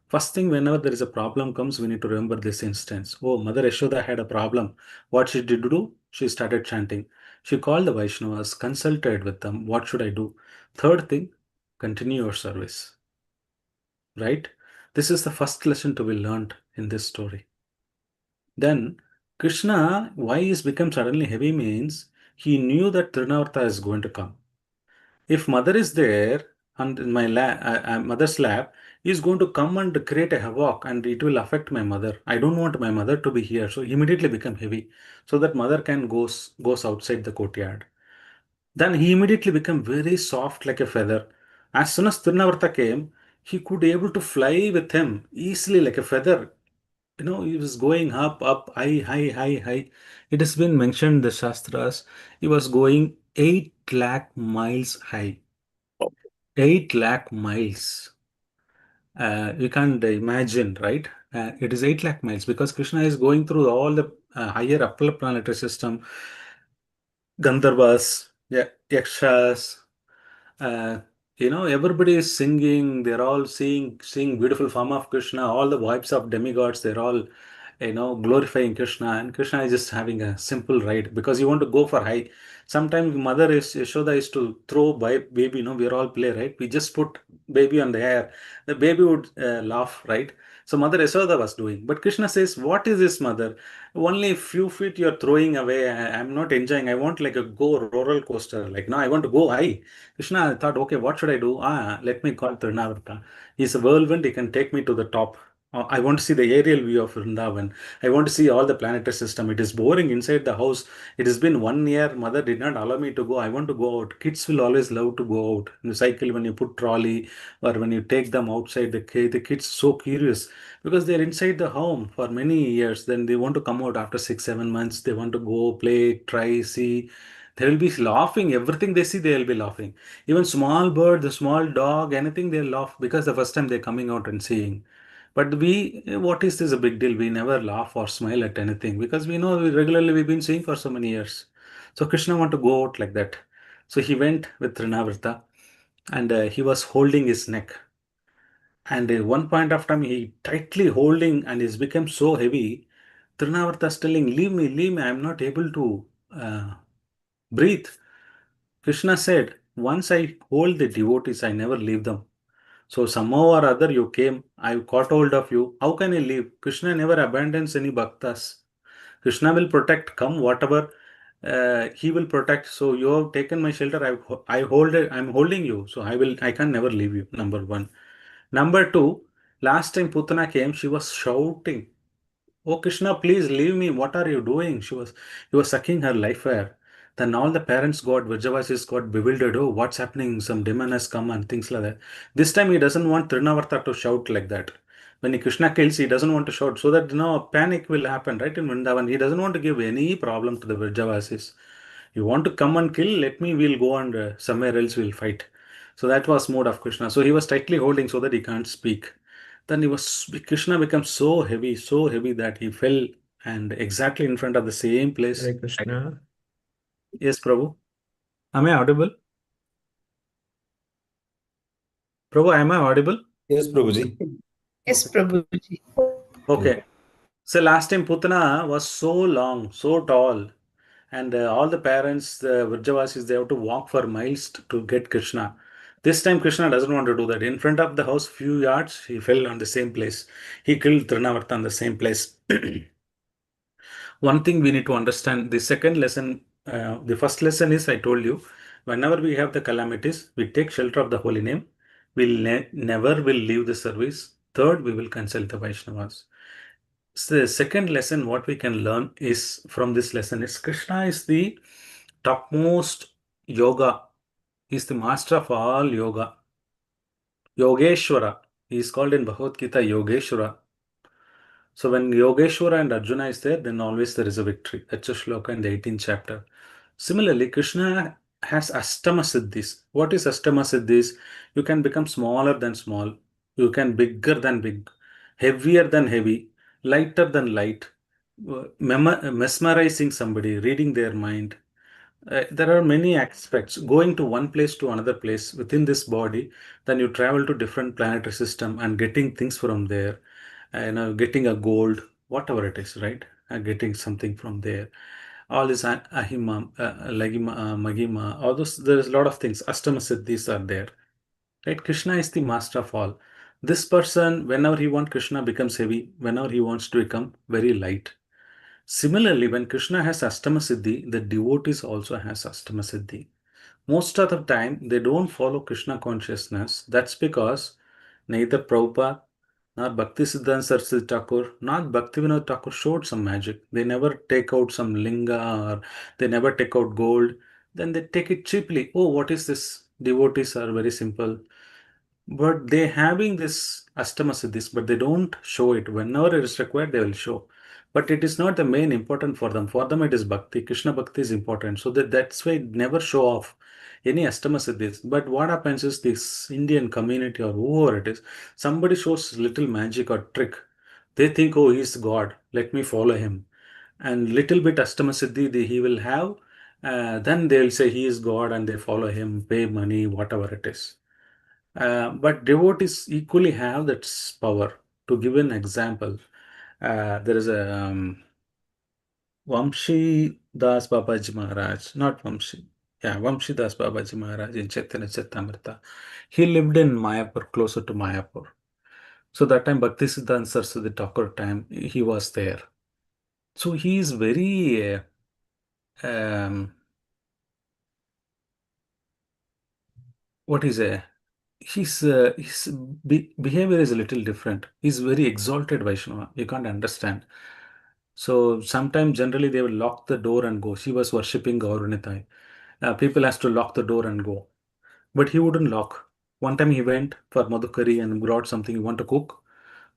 First thing, whenever there is a problem comes, we need to remember this instance. Oh, Mother Yashoda had a problem. What she did do? She started chanting. She called the Vaishnavas, consulted with them. What should I do? Third thing, continue your service. Right? This is the first lesson to be learned in this story. Then, Krishna, why he's become suddenly heavy means he knew that Trinavarta is going to come. If mother is there on my mother's lap, is going to come and create a havoc and it will affect my mother. I don't want my mother to be here. So immediately become heavy so that mother can goes outside the courtyard. Then he immediately became very soft like a feather. As soon as Tirnavarta came, he could able to fly with him easily like a feather. He was going up, high, high, high, high. It has been mentioned in the Shastras. He was going 8 lakh miles high. 8 lakh miles. You can't imagine, right? It is 8 lakh miles because Krishna is going through all the higher upper planetary system, Gandharvas, Yakshas, Everybody is singing, they're all seeing beautiful form of Krishna, all the vibes of demigods, they're all glorifying Krishna, and Krishna is just having a simple ride because you want to go for high. Sometimes mother is Yashoda is to throw baby, we all play, right? We just put baby on the air, the baby would laugh, right? So Mother Yashoda was doing, but Krishna says, what is this, mother? Only few feet you're throwing away. I'm not enjoying. I want like a go roller coaster. Like now I want to go high. Krishna thought, okay, what should I do? Let me call Trinavarta. He's a whirlwind. He can take me to the top. I want to see the aerial view of Vrindavan. I want to see all the planetary system. It is boring inside the house. It has been 1 year. Mother did not allow me to go. I want to go out. Kids will always love to go out. In the cycle, when you put trolley or when you take them outside the kids so curious because they're inside the home for many years. Then they want to come out after 6, 7 months. They want to go play, try, see. They will be laughing. Everything they see, they will be laughing. Even small bird, the small dog, anything they'll laugh because the first time they're coming out and seeing. But what is this a big deal? We never laugh or smile at anything because we know regularly we've been seeing for so many years. So Krishna want to go out like that. So he went with Trinavrta and he was holding his neck. And at one point of time, he tightly holding and he's become so heavy. Trinavarta's telling, leave me, I'm not able to breathe. Krishna said, once I hold the devotees, I never leave them. So somehow or other you came, I caught hold of you. How can I leave? Krishna never abandons any bhaktas. Krishna will protect, come whatever, he will protect. So you have taken my shelter, I'm holding you. So I can never leave you, number one. Number two, last time Putana came, she was shouting, "Oh Krishna, please leave me. What are you doing?" He was sucking her life air. Then all the parents Vrajavasis got bewildered. Oh, what's happening? Some demon has come and things like that. This time he doesn't want Trinavarta to shout like that. When Krishna kills, he doesn't want to shout so that panic will happen, right? In Vrindavan, he doesn't want to give any problem to the Vrajavasis. You want to come and kill? Let me. We'll go and somewhere else we'll fight. So that was mode of Krishna. So he was tightly holding so that he can't speak. Then Krishna became so heavy that he fell and exactly in front of the same place. Hare Krishna. Yes, Prabhu. Am I audible? Prabhu, am I audible? Yes, Prabhuji. Yes, Prabhuji. Okay. So last time Putana was so long, so tall, and all the parents, the Vrajavasis, they have to walk for miles to get Krishna. This time Krishna doesn't want to do that. In front of the house, few yards, he fell on the same place. He killed Trinavarta on the same place. One thing we need to understand, the first lesson is I told you, whenever we have the calamities, we take shelter of the holy name. Never will leave the service. Third, we will consult the Vaishnavas. So the second lesson, what we can learn is from this lesson is Krishna is the topmost yoga. He is the master of all yoga. Yogeshwara. He is called in Bhagavad Gita Yogeshwara. So when Yogeshwara and Arjuna is there, then always there is a victory. That's a shloka in the 18th chapter. Similarly, Krishna has Astama Siddhis. What is Astama Siddhis? You can become smaller than small. You can bigger than big, heavier than heavy, lighter than light, mesmerizing somebody, reading their mind. There are many aspects. Going to one place to another place within this body, then you travel to different planetary system and getting things from there. Getting a gold, whatever it is, right? Getting something from there. All this ahima, lagima, magima, all those. There is a lot of things. Astama siddhis are there, right? Krishna is the master of all. This person, whenever he wants, Krishna becomes heavy. Whenever he wants to become very light. Similarly, when Krishna has Astama Siddhi, the devotees also has Astama Siddhi. Most of the time, they don't follow Krishna consciousness. That's because neither Prabhupada nor Bhakti Siddhanta Saraswati Thakur nor Bhaktivinoda Thakur showed some magic. They never take out some linga or they never take out gold. Then they take it cheaply. Oh, what is this? Devotees are very simple. But they having this Astama Siddhis, but they don't show it. Whenever it is required, they will show. But it is not the main important for them. For them, it is Bhakti. Krishna Bhakti is important. So that's why never show off any Astama Siddhis. But what happens is this Indian community or whoever it is, somebody shows little magic or trick. They think, oh, he's God. Let me follow him. And little bit Astama Siddhi he will have. Then they'll say he is God and they follow him, pay money, whatever it is. But devotees equally have that power. To give an example, there is a Vamshi Das Babaji Maharaj, not Vamshi. Yeah, Vamshi Das Babaji Maharaj in Chaitanya Charitamrita. He lived in Mayapur, closer to Mayapur. So that time Bhaktisiddhanta Saraswati Thakur time, he was there. So he is very what is a his behavior is a little different. He's very exalted Vaishnava. You can't understand. So sometimes generally they will lock the door and go. She was worshipping Gauranitai. People has to lock the door and go. But he wouldn't lock. One time he went for Madhukari and brought something he want to cook.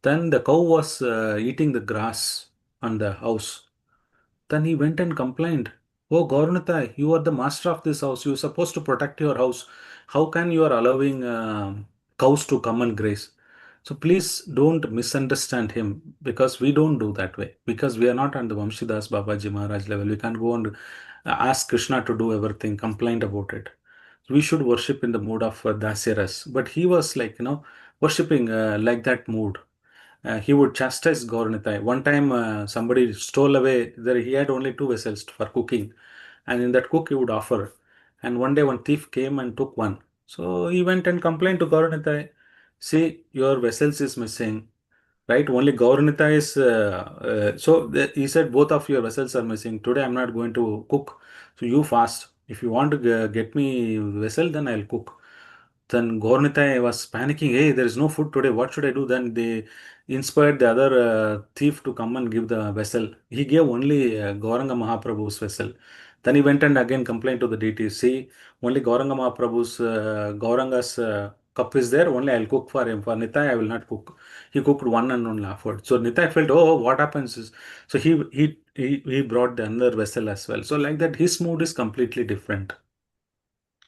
Then the cow was eating the grass on the house. Then he went and complained. Oh, Gauranathai, you are the master of this house. You're supposed to protect your house. How can you are allowing cows to come and graze? So please don't misunderstand him because we don't do that way. Because we are not on the Vamshidas Babaji Maharaj level. We can't go and ask Krishna to do everything, complain about it. We should worship in the mood of Dasyaras. But he was like, worshipping like that mood. He would chastise Gauranitai. One time, somebody stole away. There, he had only two vessels for cooking, and in that cook he would offer. And one day, one thief came and took one. So he went and complained to Gauranitai. See, your vessels is missing, right? Only Gauranitai is. He said, both of your vessels are missing. Today, I'm not going to cook. So you fast. If you want to get me vessel, then I'll cook. Then Gauranitai was panicking. Hey, there is no food today. What should I do? Then they inspired the other thief to come and give the vessel. He gave only Gauranga Mahaprabhu's vessel. Then he went and again complained to the deity. See, only Gauranga Mahaprabhu's Gauranga's cup is there. Only I'll cook for him. For Nitai, I will not cook. He cooked one and only offered. So Nitai felt, oh, what happens is, so he brought the another vessel as well. So like that, his mood is completely different.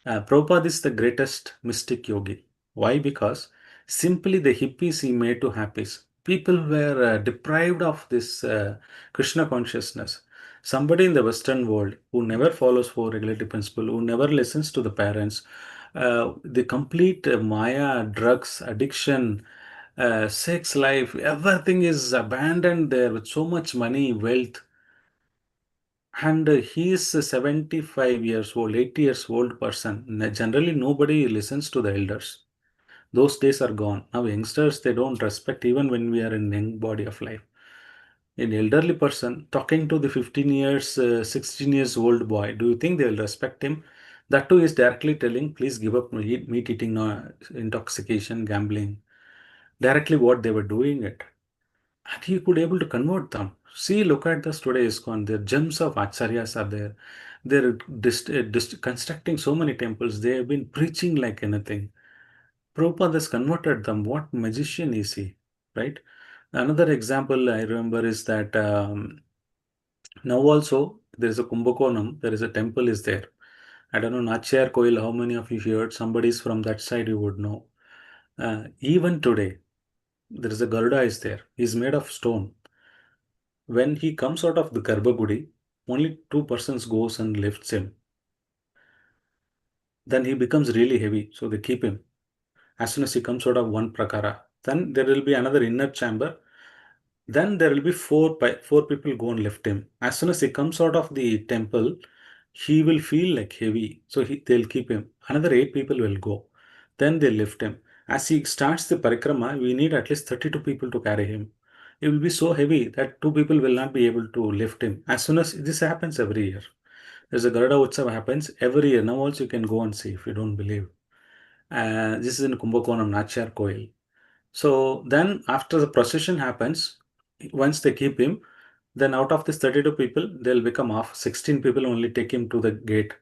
Prabhupada is the greatest mystic yogi. Why? Because simply the hippies he made to happies. People were deprived of this Krishna consciousness. Somebody in the Western world who never follows four regulative principle, who never listens to the parents, the complete Maya, drugs, addiction, sex life, everything is abandoned there with so much money, wealth. And he is a 75 years old, 80 years old person. Generally, nobody listens to the elders. Those days are gone. Now, youngsters, they don't respect even when we are in young body of life. An elderly person talking to the 15 years, 16 years old boy, do you think they will respect him? That too is directly telling, please give up meat eating, intoxication, gambling. Directly what they were doing it. And he could able to convert them. See, look at this today ISKCON. Their gems of acharyas are there. They're constructing so many temples. They have been preaching like anything. Prabhupada has converted them. What magician is he, right? Another example I remember is that now also there is a Kumbakonam. There is a temple is there. I don't know, Nachayar Koil, how many of you heard? Somebody is from that side, you would know. Even today, there is a Garuda is there. He's made of stone. When he comes out of the Garbhagudi, only two persons goes and lifts him. Then he becomes really heavy, so they keep him. As soon as he comes out of one prakara, then there will be another inner chamber. Then there will be four people go and lift him. As soon as he comes out of the temple, he will feel like heavy, so they'll keep him. Another 8 people will go. Then they lift him. As he starts the parikrama, we need at least 32 people to carry him. It will be so heavy that 2 people will not be able to lift him. As soon as this happens every year, there's a Garuda Utsav happens every year. Now also you can go and see if you don't believe. This is in Kumbakonam, Nachar Koil. So then after the procession happens, once they keep him, then out of this 32 people, they'll become half. 16 people only take him to the gate.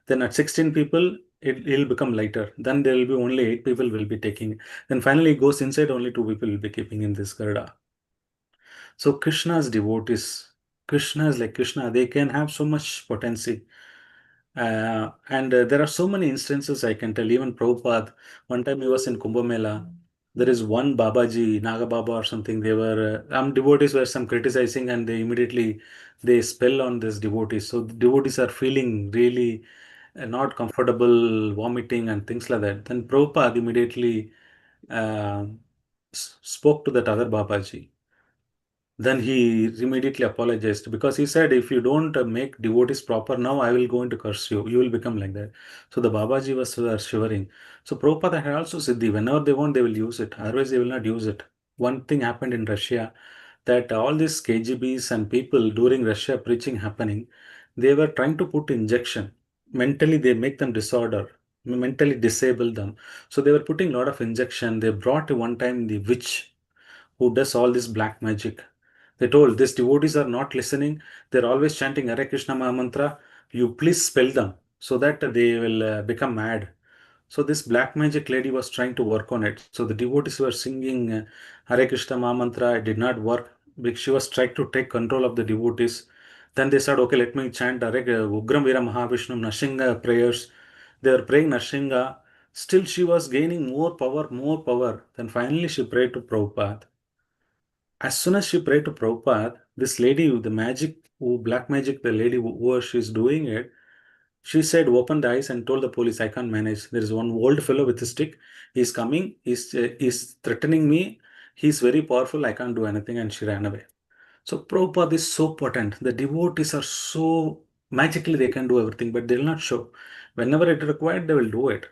Then at 16 people, it'll become lighter. Then there will be only 8 people will be taking. Then finally it goes inside, only 2 people will be keeping in this Garuda. So Krishna's devotees, Krishna is like Krishna, they can have so much potency. And there are so many instances I can tell. Even Prabhupada, one time he was in Kumbh Mela. There is one Babaji, Naga Baba or something. They were devotees were some criticizing, and they immediately they spell on this devotees. So the devotees are feeling really not comfortable, vomiting and things like that, then Prabhupada immediately uh, spoke to that other Babaji. Then he immediately apologized because he said, if you don't make devotees proper now, I will go into curse you. You will become like that. So the Babaji was shivering. So Prabhupada had also Siddhi. Whenever they want, they will use it. Otherwise, they will not use it. One thing happened in Russia that all these KGBs and people during Russia preaching happening, they were trying to put injection. Mentally, they make them disorder, mentally disable them. So they were putting a lot of injection. They brought one time the witch who does all this black magic. They told these devotees are not listening. They're always chanting Hare Krishna Maha Mantra. You please spell them so that they will become mad. So this black magic lady was trying to work on it. So the devotees were singing Hare Krishna Maha Mantra. It did not work because she was trying to take control of the devotees. Then they said, okay, let me chant Ugram Veera Mahavishnu Nashinga prayers. They were praying Nashinga. Still, she was gaining more power, more power. Then finally, she prayed to Prabhupada. As soon as she prayed to Prabhupada, this lady, the magic, black magic, the lady who she's doing it, she said, open the eyes and told the police, I can't manage. There is one old fellow with a stick. He's coming. He's threatening me. He's very powerful. I can't do anything. And she ran away. So Prabhupada is so potent. The devotees are so magically they can do everything, but they will not show. Whenever it required, they will do it.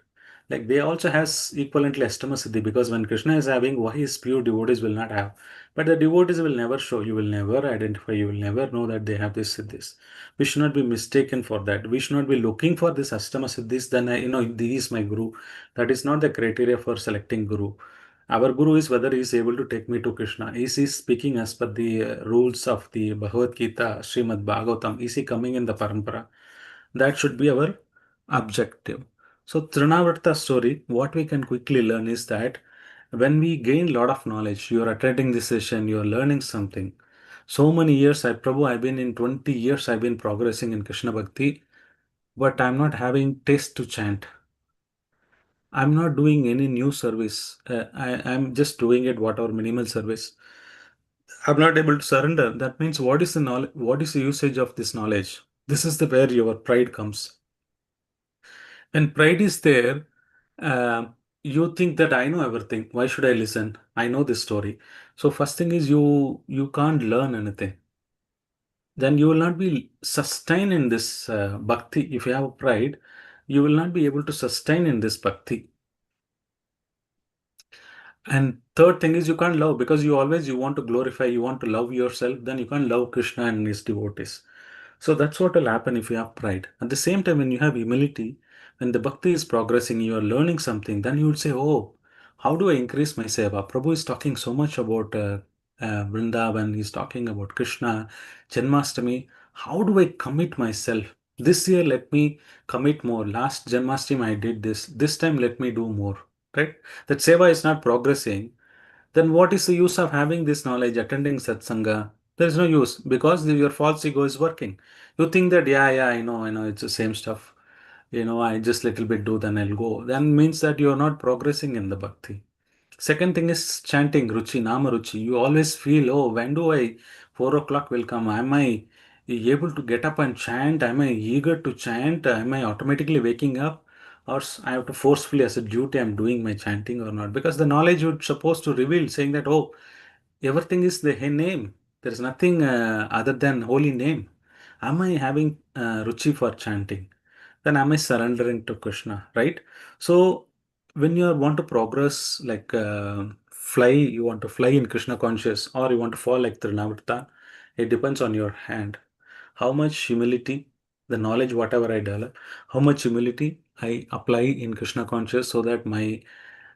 Like they also has equivalently Astama Siddhi because when Krishna is having, why his pure devotees will not have. But the devotees will never show. You will never identify. You will never know that they have this Siddhis. We should not be mistaken for that. We should not be looking for this Astama Siddhis. Then this is my Guru. That is not the criteria for selecting Guru. Our Guru is whether he is able to take me to Krishna. Is he speaking as per the rules of the Bhagavad Gita, Srimad Bhagavatam? Is he coming in the parampara? That should be our objective. So, Trinavarta story, what we can quickly learn is that when we gain a lot of knowledge, you are attending this session, you are learning something. So many years, Prabhu, I've been in 20 years, I've been progressing in Krishna Bhakti, but I'm not having taste to chant. I'm not doing any new service. I'm just doing it whatever minimal service. I'm not able to surrender. That means what is the knowledge? What is the usage of this knowledge? This is the where your pride comes. When pride is there, uh, you think that I know everything. Why should I listen? I know this story. So first thing is you can't learn anything. Then you will not be sustained in this bhakti. If you have pride, you will not be able to sustain in this bhakti. And third thing is you can't love because you want to glorify, you want to love yourself, then you can't love Krishna and his devotees. So that's what will happen if you have pride. At the same time, when you have humility, when the bhakti is progressing, you are learning something, then you would say, oh, how do I increase my seva? Prabhu is talking so much about Vrindavan, he's talking about Krishna, Janmastami. How do I commit myself? This year, let me commit more. Last Janmastami, I did this. This time, let me do more. Right? That seva is not progressing. Then what is the use of having this knowledge, attending satsanga? There is no use because your false ego is working. You think that, yeah, I know, it's the same stuff. I just little bit do, then I'll go. Then means that you are not progressing in the bhakti. Second thing is chanting, ruchi, nama ruchi. You always feel, oh, when do 4 o'clock will come? Am I able to get up and chant? Am I eager to chant? Am I automatically waking up? Or I have to forcefully, as a duty, I'm doing my chanting or not? Because the knowledge you're supposed to reveal, saying that, oh, everything is the name. There is nothing other than holy name. Am I having ruchi for chanting? Then am I surrendering to Krishna, right? So when you want to progress like fly, you want to fly in Krishna conscious, or you want to fall like Trinavarta, it depends on your hand. How much humility, the knowledge, whatever I develop, how much humility I apply in Krishna conscious so that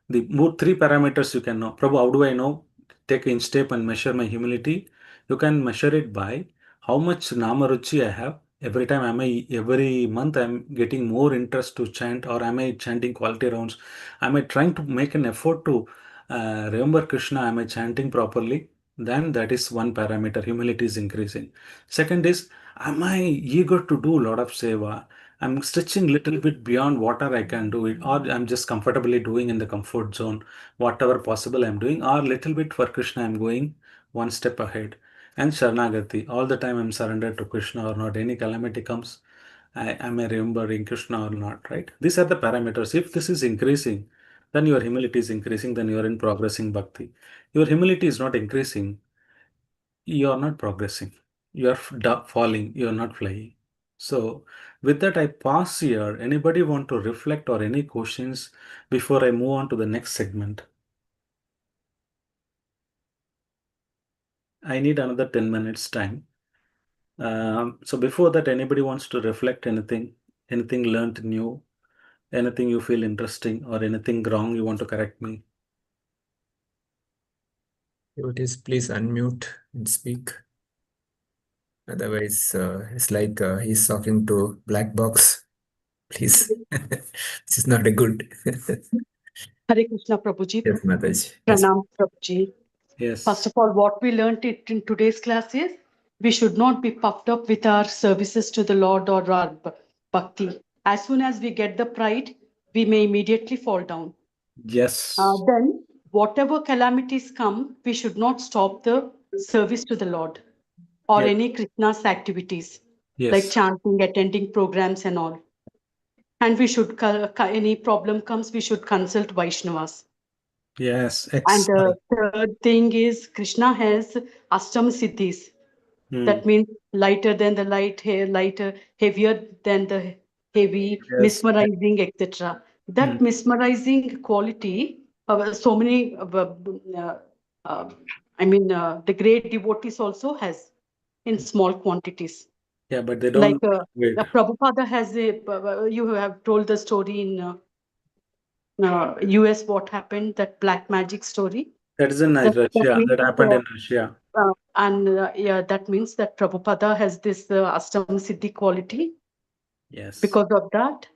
the more three parameters you can know. Prabhu, how do I know? Take an step and measure my humility. You can measure it by how much Namaruchi I have. Every month I'm getting more interest to chant, or am I chanting quality rounds? Am I trying to make an effort to remember Krishna? Am I chanting properly? Then that is one parameter. Humility is increasing. Second is, am I eager to do a lot of seva? I'm stretching little bit beyond whatever I can do it, or I'm just comfortably doing in the comfort zone, whatever possible I'm doing, or little bit for Krishna, I'm going one step ahead. And Sharanagati, all the time I'm surrendered to Krishna or not, any calamity comes, Am I remembering Krishna or not, right? These are the parameters. If this is increasing, then your humility is increasing, then you are in progressing bhakti. Your humility is not increasing, you are not progressing. You are falling, you are not flying. So, with that, I pause here. Anybody want to reflect or any questions before I move on to the next segment? I need another 10 minutes time. So before that, anybody wants to reflect anything learned new, anything you feel interesting, or anything wrong you want to correct me? Devotees, please unmute and speak. Otherwise, it's like he's talking to black box. Please, this is not a good. Hare Krishna, Prabhuji. Yes, Mataji. Yes. Pranam, Prabhuji. Yes. First of all, what we learned in today's class is we should not be puffed up with our services to the Lord or our bhakti. As soon as we get the pride, we may immediately fall down. Yes. Then, whatever calamities come, we should not stop the service to the Lord or Yes. any Krishna's activities like Yes. chanting, attending programs, and all. And we should, any problem comes, we should consult Vaishnavas. Yes. And the Excellent. third thing is Krishna has Ashtam Siddhis. That means lighter than the light, lighter, heavier than the heavy, Yes. mesmerizing, etc. That mesmerizing quality, so many, the great devotees also has in small quantities. Yeah, but they Like don't wait. Prabhupada has you have told the story in US, what happened, that black magic story. That is in That Russia. means, That happened in Russia. yeah, that means that Prabhupada has this Ashtam Siddhi quality. Yes. Because of that,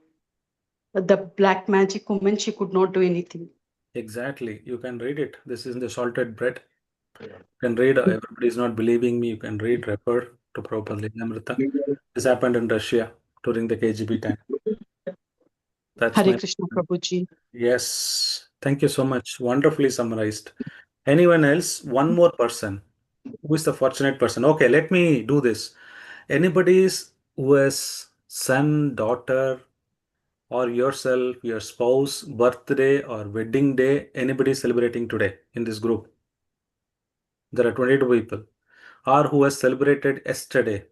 the black magic woman, she could not do anything. Exactly. You can read it. This is in the salted bread. You can read. Everybody is not believing me. You can read, refer to Prabhupada Lilamrita. This happened in Russia during the KGB time. That's Hare my. Krishna, Prabhuji. Yes. Thank you so much. Wonderfully summarized. Anyone else? One more person. Who is the fortunate person? Okay, let me do this. Anybody's who has son, daughter, or yourself, your spouse, birthday or wedding day, anybody celebrating today in this group? There are 22 people. Or who has celebrated yesterday,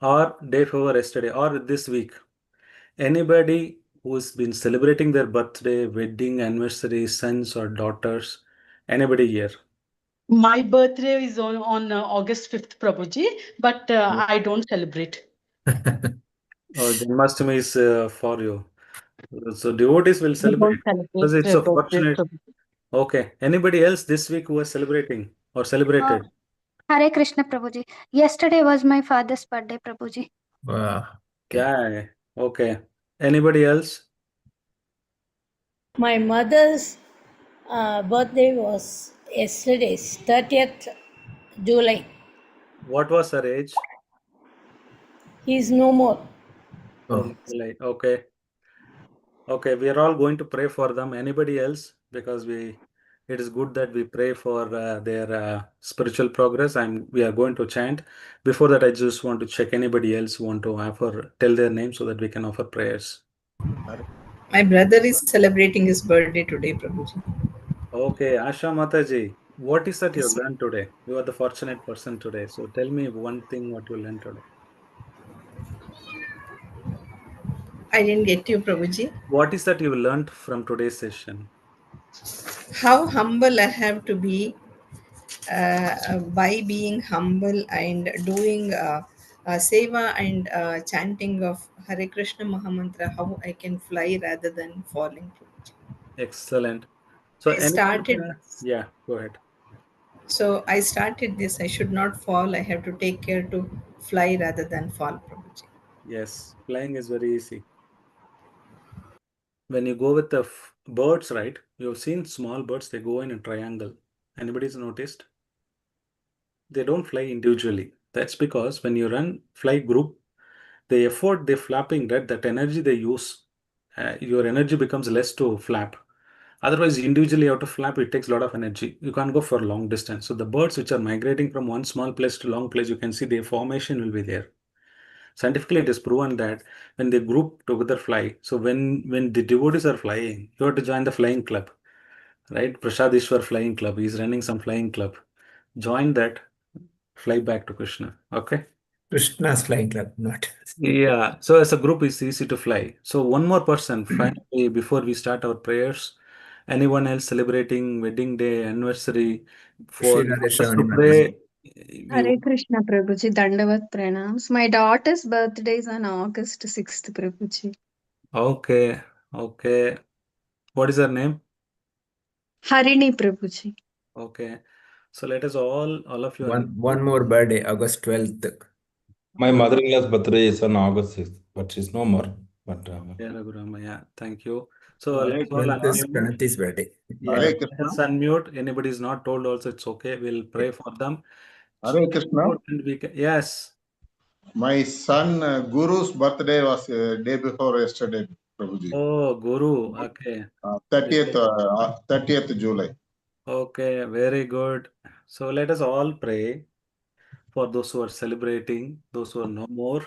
or day before yesterday, or this week. Anybody who's been celebrating their birthday, wedding, anniversary, sons or daughters, anybody here? My birthday is on August 5th, Prabhuji, but I don't celebrate. Oh, Janmastami is for you. So devotees will I celebrate don't celebrate because it's so birthdays, fortunate. Prabhuji. Okay. Anybody else this week who was celebrating or celebrated? Hare Krishna, Prabhuji. Yesterday was my father's birthday, Prabhuji. Wow. Okay. Yeah. Okay. Anybody else? My mother's birthday was yesterday's 30th July. What was her age? He's no more. Oh, July. Okay. Okay. We are all going to pray for them. Anybody else? Because it is good that we pray for their spiritual progress. We are going to chant. Before that, I just want to check anybody else want to tell their name so that we can offer prayers. My brother is celebrating his birthday today, Prabhuji. Okay, Asha Mataji, what is that you Yes. learned today? You are the fortunate person today. So tell me one thing what you learned today. I didn't get you, Prabhuji. What is that you learned from today's session? How humble I have to be by being humble and doing seva and chanting of Hare Krishna Mahamantra, how I can fly rather than falling. Excellent. So I started yeah, go ahead. So I started this. I should not fall. I have to take care to fly rather than fall, Prabhuji. Yes, flying is very easy. When you go with the birds, right? You've seen small birds, they go in a triangle. Anybody's noticed? They don't fly individually. That's because when you fly group, the effort they're flapping, that energy they use, your energy becomes less to flap. Otherwise, individually you have to flap, it takes a lot of energy. You can't go for long distance. So the birds which are migrating from one small place to long place, you can see their formation will be there. Scientifically, it is proven that when they group together fly, so when the devotees are flying, you have to join the flying club, right? Prasadishwar Flying Club. He's running some flying club. Join that, fly back to Krishna. Okay. Krishna's flying club, not. Yeah. So as a group, it's easy to fly. So one more person, finally, before we start our prayers. Anyone else celebrating wedding day, anniversary, for Shri Radhe us to Shravani Mataji. pray? Hare Krishna Prabhuji, Dandavat Pranams. My daughter's birthday is on August 6th, Prabhuji. Okay. Okay. What is her name? Harini Prabhuji. Okay. So let us all of you. One more birthday, August 12th. My mother-in-law's birthday is on August 6th, but she's no more. But Yeah, Raghuram, yeah, thank you. So Hare let's all 12th is unmute. Pranati's birthday. Yeah, Hare let Krishna. us unmute. Anybody is not told also, it's okay. We'll pray for them. Hare Krishna. And we can, yes. My son Guru's birthday was day before yesterday, Prabhuji. Oh, Guru. Okay. 30th July. Okay, very good. So let us all pray for those who are celebrating, those who are no more,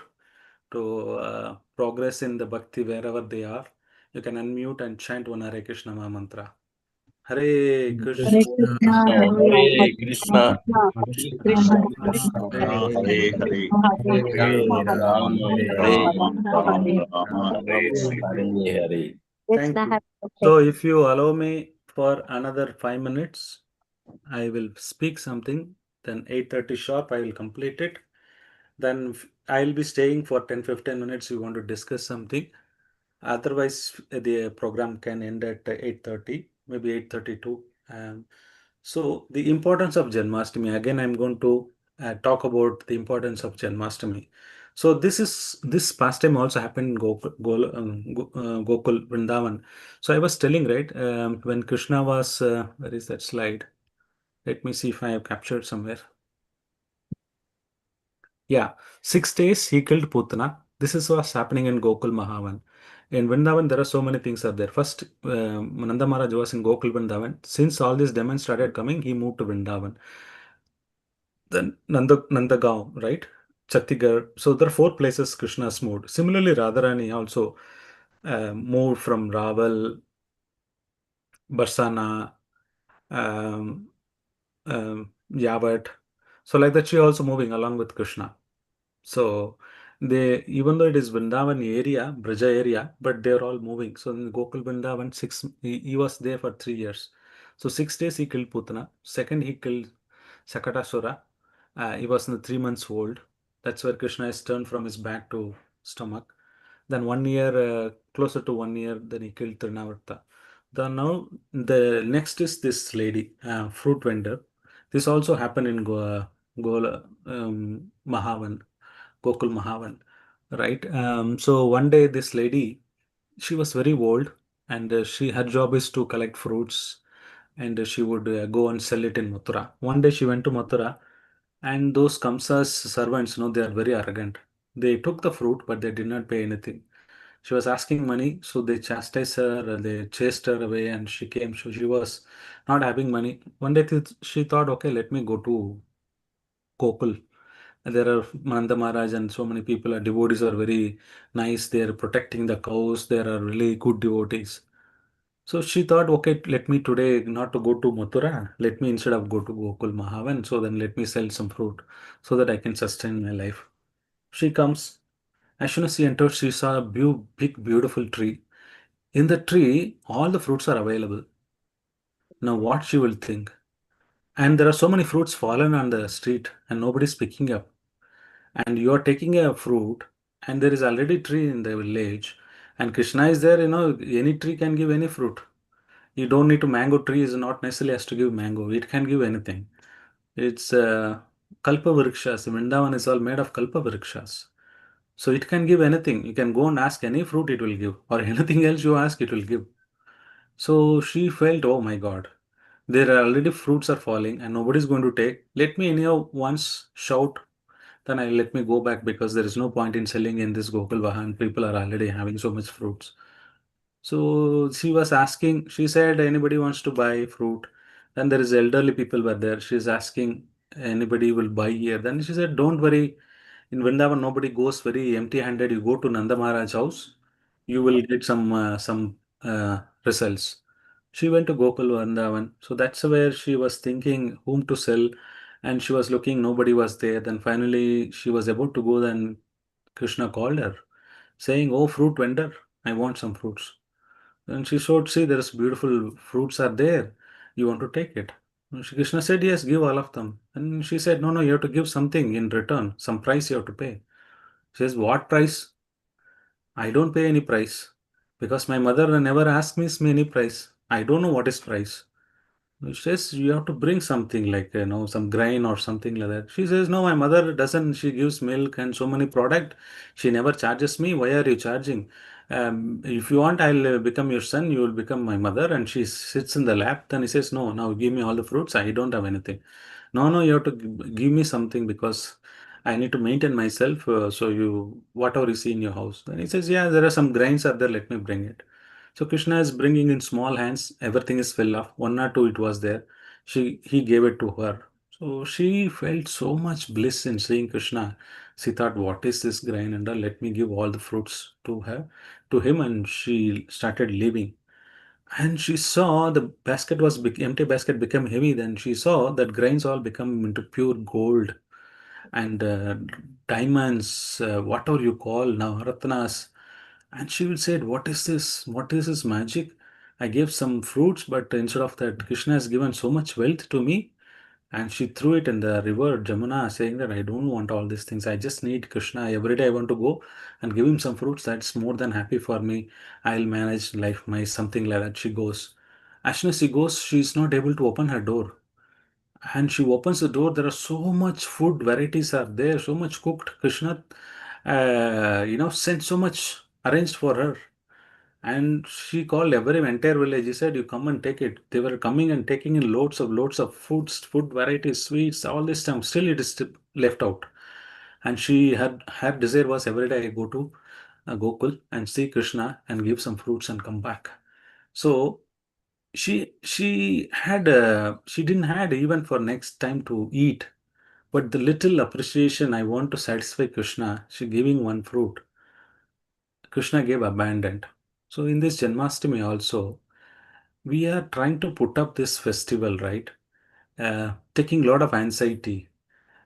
to progress in the bhakti wherever they are. You can unmute and chant one Hare Krishna Maha mantra. Hare Krishna. Hare Krishna, Krishna Krishna Krishna, Hare Hare, Hare Ram Ram, Hare Hare Ram, Ram, Ram Ram Hare Hare. Thank Krishna, you. have a So birthday. if you allow me for another 5 minutes, I will speak something. Then 8:30 sharp, I will complete it. Then I'll be staying for 10-15 minutes. You want to discuss something. Otherwise, the program can end at 8:30, maybe 8:32. So the importance of Janmastami. Again, I'm going to talk about the importance of Janmastami. So this pastime also happened in Gokul Vrindavan. So I was telling, right, when Krishna was, where is that slide? Let me see if I have captured somewhere. Yeah, 6 days he killed Putana. This is what's happening in Gokul Mahavan. In Vrindavan, there are so many things are there. First, Nanda Maharaj was in Gokul Vrindavan. Since all these demons started coming, he moved to Vrindavan. Then Nandagaon, right? Chhattisgarh. So there are 4 places Krishna's moved. Similarly, Radharani also moved from Raval, Barsana, um, Yavat. So like that, she also moving along with Krishna. So they, even though it is Vrindavan area, Braja area, but they're all moving. So in Gokul Vrindavan, he was there for 3 years. So 6 days he killed Putana. Second, he killed Sakatasura. He was in the 3 months old. That's where Krishna is turned from his back to stomach. Then 1 year, closer to 1 year, then he killed Trinavarta. Then now the next is this lady, fruit vendor. This also happened in Mahavan, Gokul Mahavan, right? So one day this lady, she was very old, and her job is to collect fruits, and she would go and sell it in Mathura. One day she went to Mathura, and those Kamsa's servants, they are very arrogant. They took the fruit, but they did not pay anything. She was asking money, so they chastised her, they chased her away, and she came. So she was not having money. One day she thought, okay, let me go to Gokul. There are Nanda Maharaj and so many people, devotees are very nice. They are protecting the cows. There are really good devotees. So she thought, okay, let me today not to go to Mathura. Let me instead of go to Gokul Mahavan. So then let me sell some fruit so that I can sustain my life. She comes. As soon as she entered, she saw a big, beautiful tree. In the tree, all the fruits are available. Now, what she will think? And there are so many fruits fallen on the street and nobody's picking up. And you are taking a fruit, and there is already tree in the village, and Krishna is there, any tree can give any fruit. You don't need to, mango tree is not necessarily has to give mango. It can give anything. It's kalpa vrikshas. Vrindavan is all made of kalpa vrikshas. So it can give anything. You can go and ask any fruit, it will give, or anything else you ask, it will give. So she felt, oh my God, there are already fruits are falling and nobody's going to take. Let me anyhow once shout, then I let me go back because there is no point in selling in this Gokul Vahan. People are already having so much fruits. So she was asking, she said, anybody wants to buy fruit? Then there is elderly people were there. She's asking, anybody will buy here? Then she said, don't worry. In Vrindavan, nobody goes very empty-handed. You go to Nanda Maharaj house, you will get some results. She went to Gokul Vrindavan, so that's where she was thinking whom to sell, and she was looking. Nobody was there. Then finally, she was about to go. Then Krishna called her, saying, "Oh, fruit vendor, I want some fruits." And she showed, "See, there's beautiful fruits are there. You want to take it?" And Krishna said, "Yes, give all of them." And she said, "No, no, you have to give something in return. Some price you have to pay." She says, "What price?" "I don't pay any price because my mother never asked me any price. I don't know what is price." She says, "You have to bring something like, some grain or something like that." She says, "No, my mother doesn't. She gives milk and so many product. She never charges me. Why are you charging? If you want, I'll become your son. You will become my mother." And she sits in the lap. Then he says, "No, now give me all the fruits. I don't have anything." "No, no, you have to give me something because I need to maintain myself. So whatever you see in your house." Then he says, "Yeah, there are some grains are there. Let me bring it." So Krishna is bringing in small hands. Everything is filled up. One or two it was there. He gave it to her. So she felt so much bliss in seeing Krishna. She thought, "What is this grain? And let me give all the fruits to her, to him." And she started leaving. And she saw the basket was empty basket become heavy. Then she saw that grains all become into pure gold and diamonds, whatever you call now, ratnas. And she will say, "What is this? What is this magic? I gave some fruits, but instead of that, Krishna has given so much wealth to me." And she threw it in the river Jamuna, saying that, "I don't want all these things. I just need Krishna. Every day I want to go and give him some fruits. That's more than happy for me. I'll manage life, my something like that." She goes. As soon as she goes, she's not able to open her door. And she opens the door. There are so much food varieties are there, so much cooked. Krishna, sent so much arranged for her. And she called every entire village. He said, "You come and take it." They were coming and taking in loads of foods, food varieties, sweets, all this time. Still, it is left out. And her desire was every day I go to Gokul and see Krishna and give some fruits and come back. So she didn't had even for next time to eat. But the little appreciation I want to satisfy Krishna, she giving one fruit. Krishna gave abundant. So in this Janmastami also, we are trying to put up this festival, right? Taking a lot of anxiety.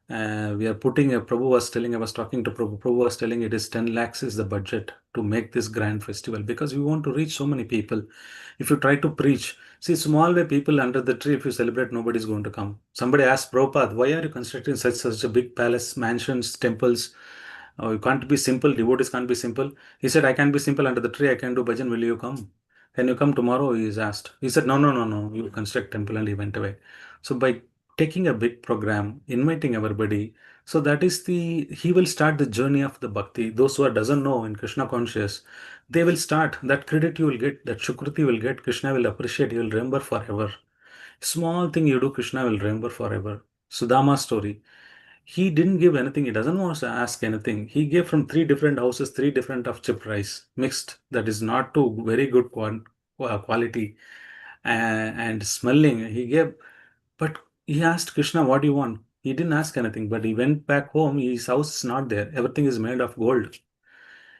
We are putting Prabhu was telling, I was talking to Prabhu. Prabhu was telling it is 10 lakhs is the budget to make this grand festival because we want to reach so many people. If you try to preach, see, small way people under the tree, if you celebrate, nobody's going to come. Somebody asked Prabhupada, "Why are you constructing such a big palace, mansions, temples? You can't be simple, devotees can't be simple." He said, "I can be simple under the tree, I can do bhajan, will you come? Can you come tomorrow?" He is asked. He said, "No, no, no, no, you construct temple," and he went away. So by taking a big program, inviting everybody, so that is he will start the journey of the bhakti. Those who are doesn't know in Krishna conscious, they will start. That credit you will get, that shukruti will get, Krishna will appreciate, he will remember forever. Small thing you do, Krishna will remember forever. Sudama story. He didn't give anything. He doesn't want to ask anything. He gave from three different houses, three different of chip rice mixed. That is not to very good quality and smelling. He gave, but he asked Krishna, "What do you want?" He didn't ask anything, but he went back home. His house is not there. Everything is made of gold.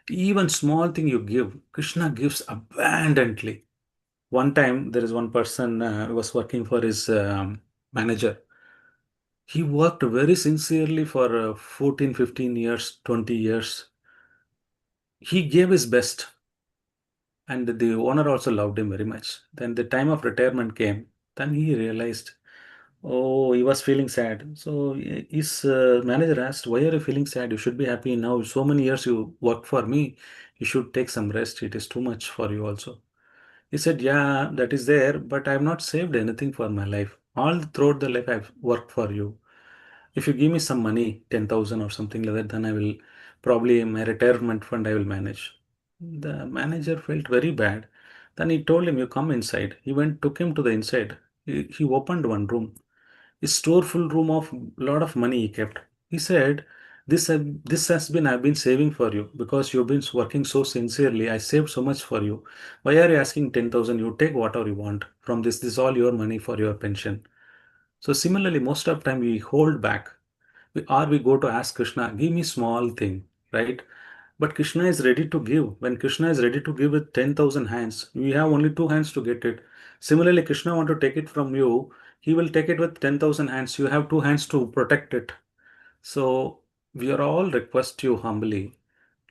Even small thing you give, Krishna gives abundantly. One time, there is one person who was working for his manager. He worked very sincerely for 14, 15 years, 20 years. He gave his best, and the owner also loved him very much. Then the time of retirement came. Then he realized, oh, he was feeling sad. So his manager asked, "Why are you feeling sad? You should be happy now. So many years you worked for me. You should take some rest. It is too much for you also." He said, "Yeah, that is there, but I have not saved anything for my life. All throughout the life I've worked for you. If you give me some money, 10,000 or something like that, then I will probably my retirement fund I will manage." The manager felt very bad. Then he told him, "You come inside." He went, took him to the inside. He opened one room. A storeful room of lot of money he kept. He said, this has been I've been saving for you because you've been working so sincerely. I saved so much for you. Why are you asking 10,000? You take whatever you want from this. This is all your money for your pension." So similarly, most of the time we hold back. Or we go to ask Krishna, give me small thing, right? But Krishna is ready to give. When Krishna is ready to give with 10,000 hands, we have only 2 hands to get it. Similarly, Krishna want to take it from you, he will take it with 10,000 hands. You have 2 hands to protect it. So we are all request you humbly,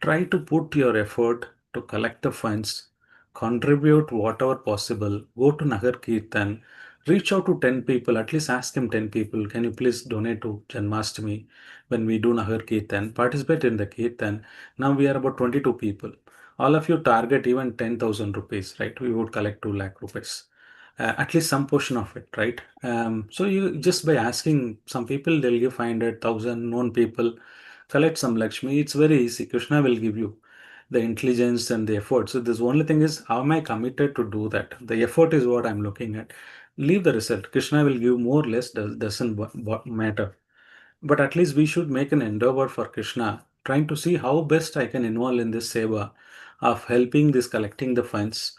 try to put your effort to collect the funds, contribute whatever possible, go to Nagar Kirtan, reach out to 10 people, at least ask him 10 people, can you please donate to Janmastami when we do Nagar Kirtan, participate in the Kirtan. Now we are about 22 people. All of you target even 10,000 rupees, right? We would collect 2 lakh rupees. At least some portion of it, right? So you just by asking some people, they'll give 500,000 known people, collect some Lakshmi. It's very easy. Krishna will give you the intelligence and the effort. So this only thing is, how am I committed to do that? The effort is what I'm looking at. Leave the result. Krishna will give more or less, doesn't matter. But at least we should make an endeavor for Krishna, trying to see how best I can involve in this seva of helping this collecting the funds,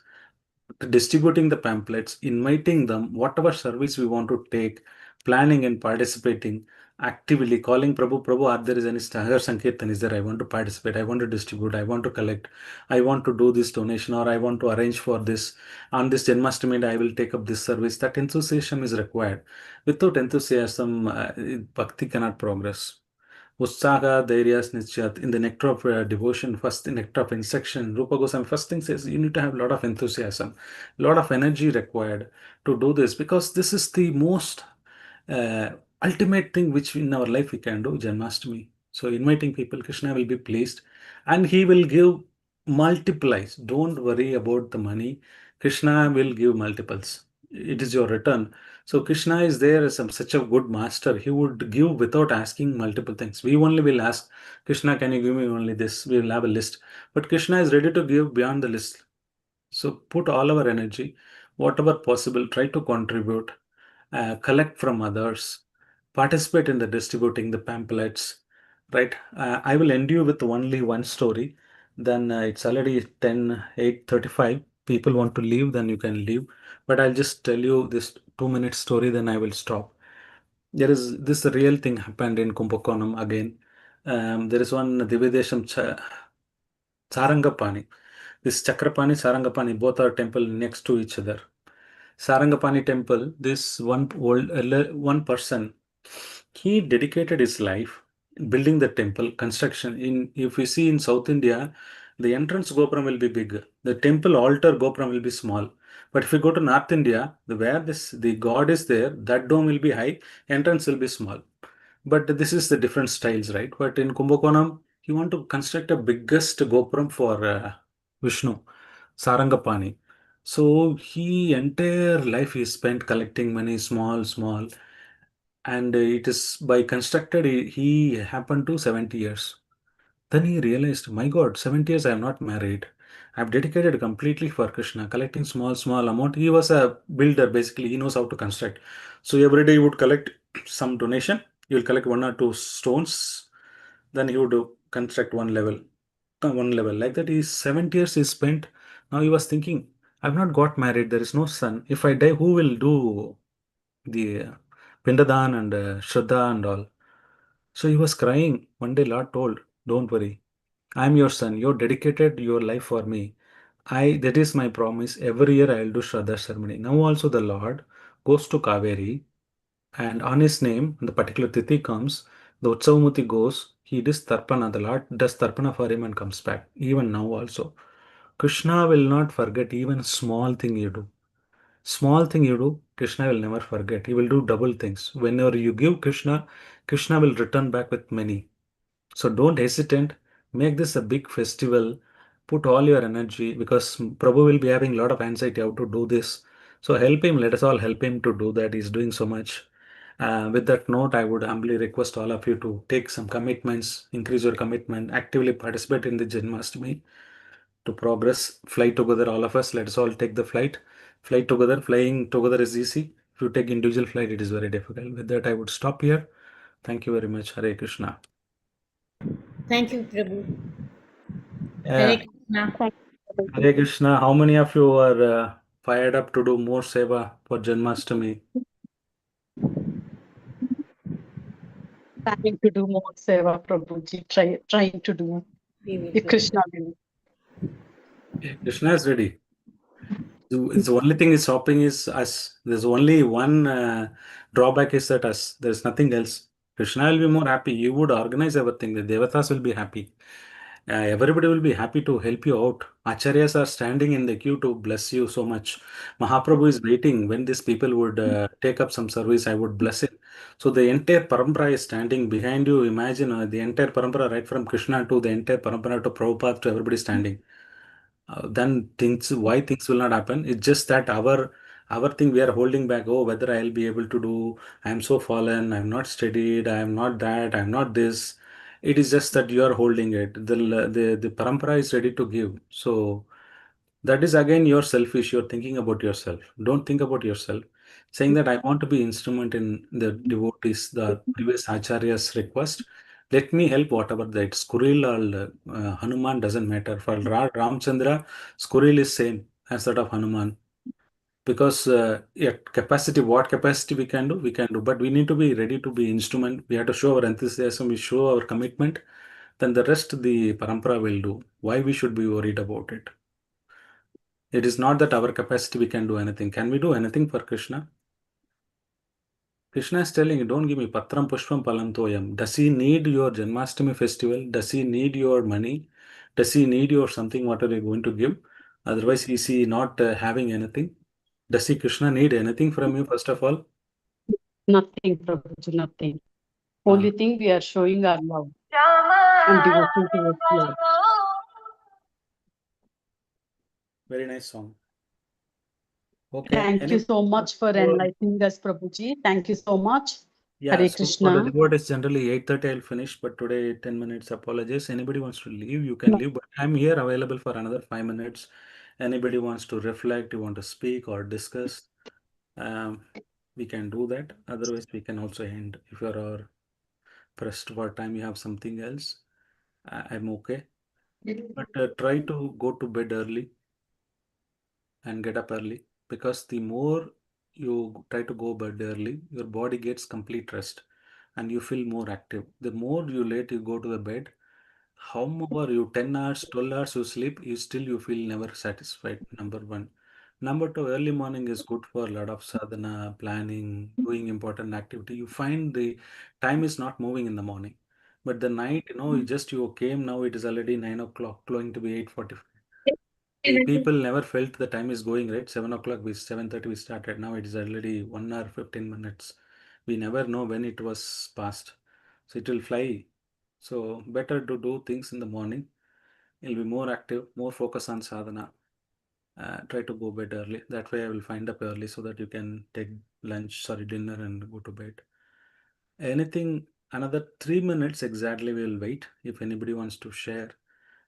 distributing the pamphlets, inviting them, whatever service we want to take, planning and participating, actively calling Prabhu, Prabhu, are there is any Sagar Sankirtan is there? I want to participate, I want to distribute, I want to collect, I want to do this donation, or I want to arrange for this. On this Janmashtami, I will take up this service. That enthusiasm is required. Without enthusiasm, bhakti cannot progress. Utsaha, Dhairyas, Nischat, in the nectar of devotion, first nectar of instruction, Rupa Goswami first thing says you need to have a lot of enthusiasm, a lot of energy required to do this, because this is the most uh, ultimate thing which in our life we can do, Janmashtami. So inviting people, Krishna will be pleased and he will give multiplies. Don't worry about the money. Krishna will give multiples. It is your return. So Krishna is there as such a good master. He would give without asking multiple things. We only will ask, Krishna, can you give me only this? We will have a list. But Krishna is ready to give beyond the list. So put all our energy, whatever possible, try to contribute, collect from others, participate in the distributing the pamphlets, right? I will end you with only one story. Then it's already 10, 8:35. People want to leave, then you can leave. But I'll just tell you this 2 minute story, then I will stop. There is this real thing happened in Kumbakonam again. There is one Dividesham Sarangapani. This Chakrapani, Sarangapani, both are temple next to each other. Sarangapani temple, this one person, he dedicated his life building the temple construction. If we see in South India, the entrance gopuram will be big, the temple altar gopuram will be small. But if you go to North India, where the god is there, that dome will be high, entrance will be small. But this is the different styles, right? But in Kumbakonam, you want to construct a biggest gopuram for Vishnu, Sarangapani. So he entire life he spent collecting money, small, and it is by constructed. He happened to 70 years. Then he realized, my God, 70 years I am not married. I've dedicated completely for Krishna, collecting small amount. He was a builder, basically. He knows how to construct. So every day he would collect some donation. He will collect 1 or 2 stones. Then he would construct one level. Like that. He's 70 years he spent. Now he was thinking, I've not got married. There is no son. If I die, who will do the Pindadan and Shraddha and all? So he was crying. One day Lord told, don't worry. I'm your son. You dedicated your life for me. That is my promise. Every year I will do Shraddha ceremony. Now also the Lord goes to Kaveri, and on his name, when the particular Tithi comes, the Utsavamuti goes, he does Tarpana, the Lord does Tarpana for him and comes back. Even now also. Krishna will not forget even small thing you do. Small thing you do, Krishna will never forget. He will do double things. Whenever you give Krishna, Krishna will return back with many. So don't hesitate. Make this a big festival. Put all your energy, because Prabhu will be having a lot of anxiety how to do this. So help him. Let us all help him to do that. He's doing so much. With that note, I would humbly request all of you to take some commitments, increase your commitment, actively participate in the Janmashtami to progress. Fly together, all of us. Let us all take the flight. Fly together. Flying together is easy. If you take individual flight, it is very difficult. With that, I would stop here. Thank you very much. Hare Krishna. Thank you, Prabhu. Yeah. Hare Krishna. Thank you, Hare Prabhuji. Krishna. How many of you are fired up to do more seva for Janmashtami? Trying to do more seva, Prabhuji. Trying to do. We will If do. Krishna will. Krishna is ready. The only thing is stopping is us. There's only one drawback is that us. There's nothing else. Krishna will be more happy. You would organize everything. The Devatas will be happy. Everybody will be happy to help you out. Acharyas are standing in the queue to bless you so much. Mahaprabhu is waiting when these people would take up some service. I would bless it. So the entire parampara is standing behind you. Imagine the entire parampara, right from Krishna to the entire parampara to Prabhupada to everybody standing. Then why things will not happen? It's just that our thing we are holding back. Oh, whether I'll be able to do. I'm so fallen. I'm not studied. I'm not that. I'm not this. It is just that you are holding it. The parampara is ready to give. So that is again you're selfish. You're thinking about yourself. Don't think about yourself. Saying that I want to be instrument in the devotees, the previous acharya's request. Let me help whatever that Skuril or Hanuman doesn't matter. For Ramchandra, Skuril is same as that of Hanuman. Because capacity, what capacity we can do. But we need to be ready to be instrument. We have to show our enthusiasm, we show our commitment. Then the rest the parampara will do. Why we should be worried about it? It is not that our capacity we can do anything. Can we do anything for Krishna? Krishna is telling you, don't give me patram pushpam palantoyam. Does he need your Janmastami festival? Does he need your money? Does he need your something? What are you going to give? Otherwise, is he not having anything? Does he Krishna need anything from you, first of all? Nothing, Prabhuji, nothing. Only thing we are showing our love and devotion towards Lord. Very nice song. Okay. Thank you so much for enlightening us, Prabhuji. Thank you so much. Yeah, Hare so Krishna. for the devotees, generally 8:30 I'll finish, but today 10 minutes. Apologies. Anybody wants to leave, you can leave, but I'm here available for another 5 minutes. Anybody wants to reflect, you want to speak or discuss, we can do that. Otherwise, we can also end. If you're pressed for time, you have something else, I'm okay. But try to go to bed early and get up early, because the more you try to go bed early, your body gets complete rest and you feel more active. The more you late you go to the bed, however you 10 hours, 12 hours you sleep, you feel never satisfied. Number one. Number two, early morning is good for a lot of sadhana, planning, doing important activity. You find the time is not moving in the morning. But the night, you came, now it is already 9 o'clock, going to be 8:45. The people never felt the time is going, right? 7 o'clock, 7:30 we started. Now it is already 1 hour, 15 minutes. We never know when it was past. So it will fly. So better to do things in the morning. You'll be more active, more focus on sadhana. Try to go bed early. That way I will find up early so that you can take dinner and go to bed. Anything, another 3 minutes exactly we will wait. If anybody wants to share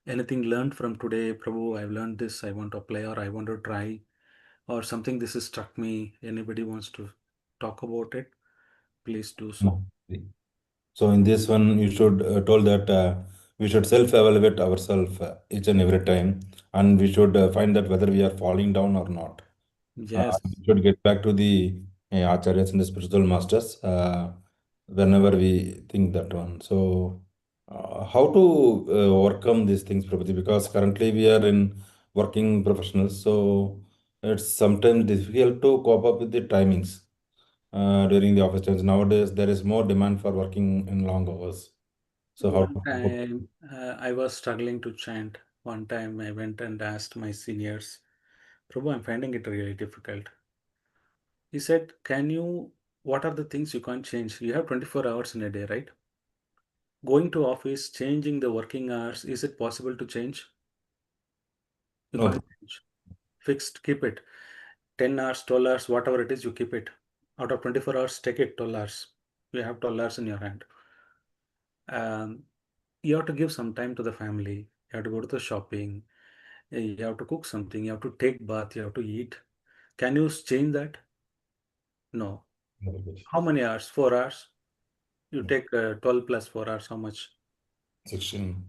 anything learned from today, Prabhu, I've learned this, I want to apply or I want to try, or something this has struck me. Anybody wants to talk about it, please do so. So in this one, you should told that we should self-evaluate ourselves each and every time, and we should find that whether we are falling down or not. Yes. We should get back to the acharyas and the spiritual masters whenever we think that one. So how to overcome these things, Prabhuji? Because currently we are in working professionals, so it's sometimes difficult to cope up with the timings during the office times. Nowadays, there is more demand for working in long hours. So how One to time I was struggling to chant. One time I went and asked my seniors, Prabhu, I'm finding it really difficult. He said, what are the things you can't change? You have 24 hours in a day, right? Going to office, changing the working hours, is it possible to change? You No. can't change. Fixed, keep it. 10 hours, 12 hours, whatever it is, you keep it. Out of 24 hours, take it 12 hours. You have 12 hours in your hand. You have to give some time to the family. You have to go to the shopping. You have to cook something. You have to take bath. You have to eat. Can you change that? No. How many hours? 4 hours? You take 12 plus 4 hours. How much? 16.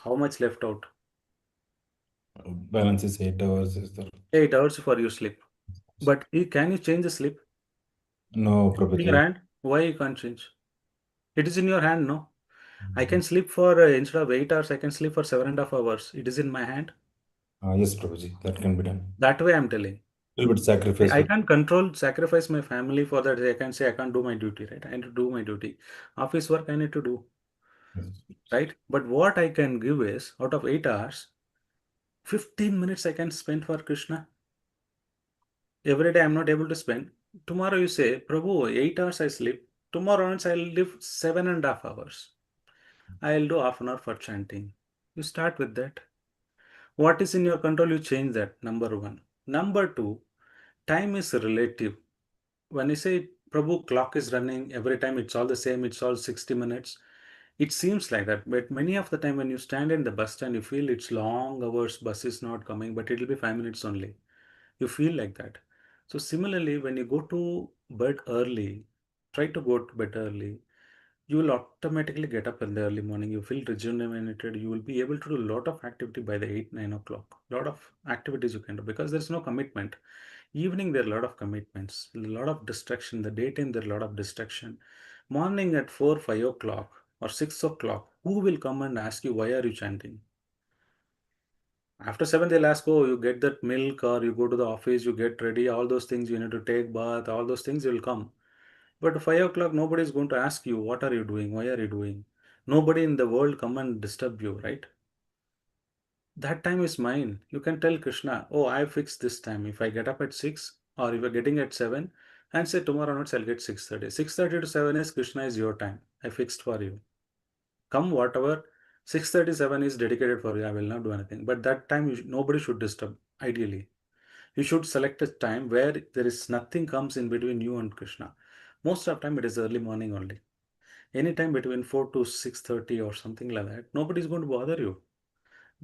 How much left out? Balance is 8 hours. Is there? 8 hours for your sleep. But can you change the sleep? No, In your Prabhuji. hand? Why you can't change? It is in your hand, no? I can sleep for, instead of 8 hours, I can sleep for 7.5 hours. It is in my hand. Yes, Prabhuji, that can be done. That way I'm telling. Little bit sacrifice. I can't sacrifice my family for that. I can say I can't do my duty, right? I need to do my duty. Office work I need to do, right? But what I can give is, out of 8 hours, 15 minutes I can spend for Krishna. Every day I'm not able to spend. Tomorrow you say, Prabhu, 8 hours I sleep. Tomorrow onwards I'll live 7.5 hours. I'll do half an hour for chanting. You start with that. What is in your control, you change that, number one. Number two, time is relative. When you say, Prabhu, clock is running, every time it's all the same, it's all 60 minutes. It seems like that, but many of the time when you stand in the bus stand, you feel it's long hours, bus is not coming, but it'll be 5 minutes only. You feel like that. So similarly, when you go to bed early, try to go to bed early, you will automatically get up in the early morning. You feel rejuvenated. You will be able to do a lot of activity by the 8, 9 o'clock. A lot of activities you can do because there's no commitment. Evening, there are a lot of commitments, a lot of distraction. The daytime, there are a lot of distraction. Morning at 4, 5 o'clock or 6 o'clock, who will come and ask you, why are you chanting? After 7, they'll ask, oh, you get that milk or you go to the office, you get ready, all those things, you need to take bath, all those things will come. But 5 o'clock, nobody is going to ask you, what are you doing? Why are you doing? Nobody in the world come and disturb you, right? That time is mine. You can tell Krishna, oh, I fixed this time. If I get up at 6 or if you're getting at 7 and say tomorrow night I'll get 6:30. 6:30 to 7 is Krishna is your time. I fixed for you. Come whatever, 6:37 is dedicated for you. I will not do anything. But that time nobody should disturb, ideally. You should select a time where there is nothing comes in between you and Krishna. Most of the time it is early morning only. Anytime between 4 to 6:30 or something like that, nobody is going to bother you.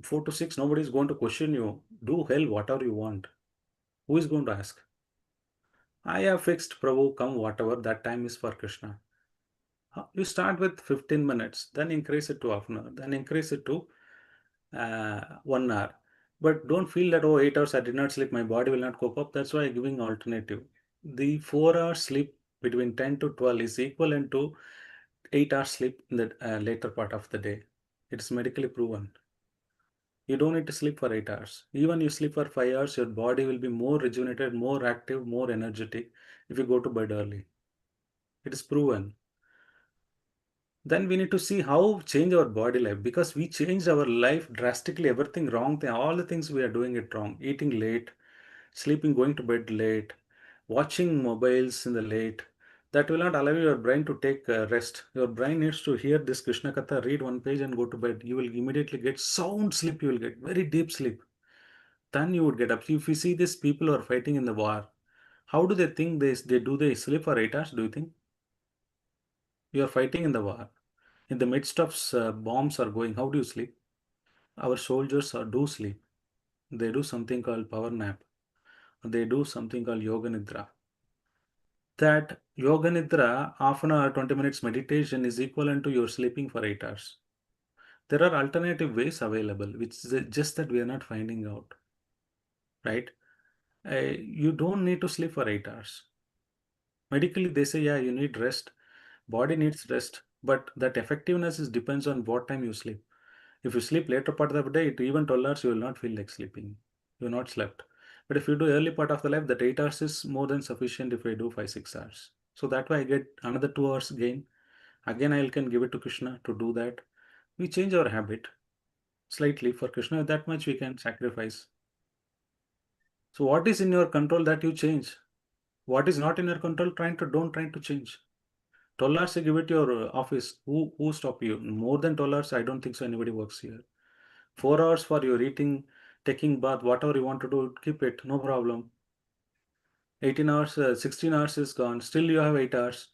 4 to 6, nobody is going to question you. Do hell whatever you want. Who is going to ask? I have fixed, Prabhu, come whatever, that time is for Krishna. You start with 15 minutes, then increase it to half an hour, then increase it to 1 hour. But don't feel that, oh, 8 hours I did not sleep, my body will not cope up. That's why I'm giving alternative. The 4 hours sleep between 10 to 12 is equivalent to 8 hours sleep in the later part of the day. It's medically proven. You don't need to sleep for 8 hours. Even you sleep for 5 hours, your body will be more rejuvenated, more active, more energetic if you go to bed early. It is proven. Then we need to see how change our body life, because we changed our life drastically, everything wrong, all the things we are doing it wrong. Eating late, sleeping, going to bed late, watching mobiles in the late. That will not allow your brain to take rest. Your brain needs to hear this Krishna Katha, read one page and go to bed. You will immediately get sound sleep. You will get very deep sleep. Then you would get up. If you see these people who are fighting in the war, how do they think they sleep for 8 hours? Do you think? You are fighting in the war. In the midst of bombs are going, how do you sleep? Our soldiers do sleep. They do something called power nap. They do something called yoga nidra. That yoga nidra, half an hour, 20 minutes meditation is equivalent to your sleeping for 8 hours. There are alternative ways available, which is just that we are not finding out, right? You don't need to sleep for 8 hours. Medically, they say, yeah, you need rest. Body needs rest, but that effectiveness depends on what time you sleep. If you sleep later part of the day, even 12 hours, you will not feel like sleeping. You not slept. But if you do early part of the life, that 8 hours is more than sufficient if I do 5, 6 hours. So that way I get another 2 hours gain. Again, I can give it to Krishna to do that. We change our habit slightly for Krishna. That much we can sacrifice. So what is in your control that you change? What is not in your control, don't try to change. 12 hours you give it to your office. Who stop you? More than 12 hours, I don't think so anybody works here. 4 hours for your eating, taking bath, whatever you want to do, keep it, no problem. 18 hours, 16 hours is gone. Still you have 8 hours.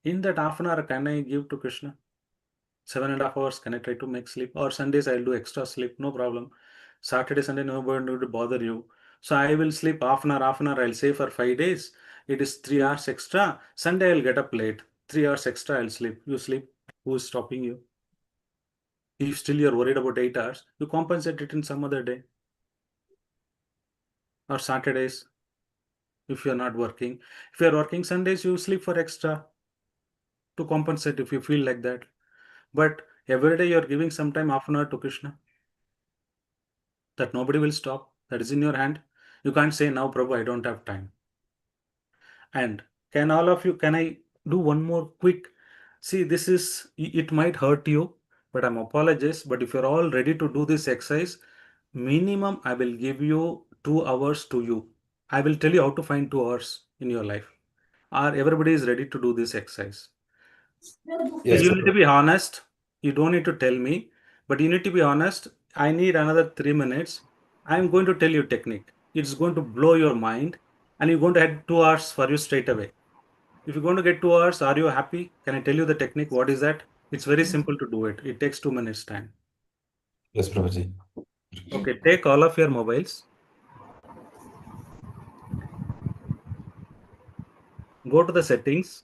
In that half an hour, can I give to Krishna? 7.5 hours, can I try to make sleep? Or Sundays, I'll do extra sleep, no problem. Saturday, Sunday, nobody will bother you. So I will sleep half an hour, I'll say for 5 days. It is 3 hours extra. Sunday, I'll get up late. 3 hours extra, I'll sleep. You sleep. Who is stopping you? If still you're worried about 8 hours, you compensate it in some other day. Or Saturdays, if you're not working. If you're working Sundays, you sleep for extra. to compensate if you feel like that. But every day you're giving some time, half an hour to Krishna. That nobody will stop. That is in your hand. You can't say now, Prabhu, I don't have time. And can all of you, can I do one more quick? See, this is, it might hurt you, but I'm apologize. But if you're all ready to do this exercise, minimum I will give you 2 hours to you. I will tell you how to find 2 hours in your life. Or everybody is ready to do this exercise. Yes, You need to be honest. You don't need to tell me, but you need to be honest. I need another 3 minutes. I'm going to tell you technique. It's going to blow your mind, and you're going to add 2 hours for you straight away. If you're going to get 2 hours, are you happy? Can I tell you the technique? What is that? It's very simple to do it. It takes 2 minutes time. yes, Prabhuji. Okay, take all of your mobiles. Go to the settings.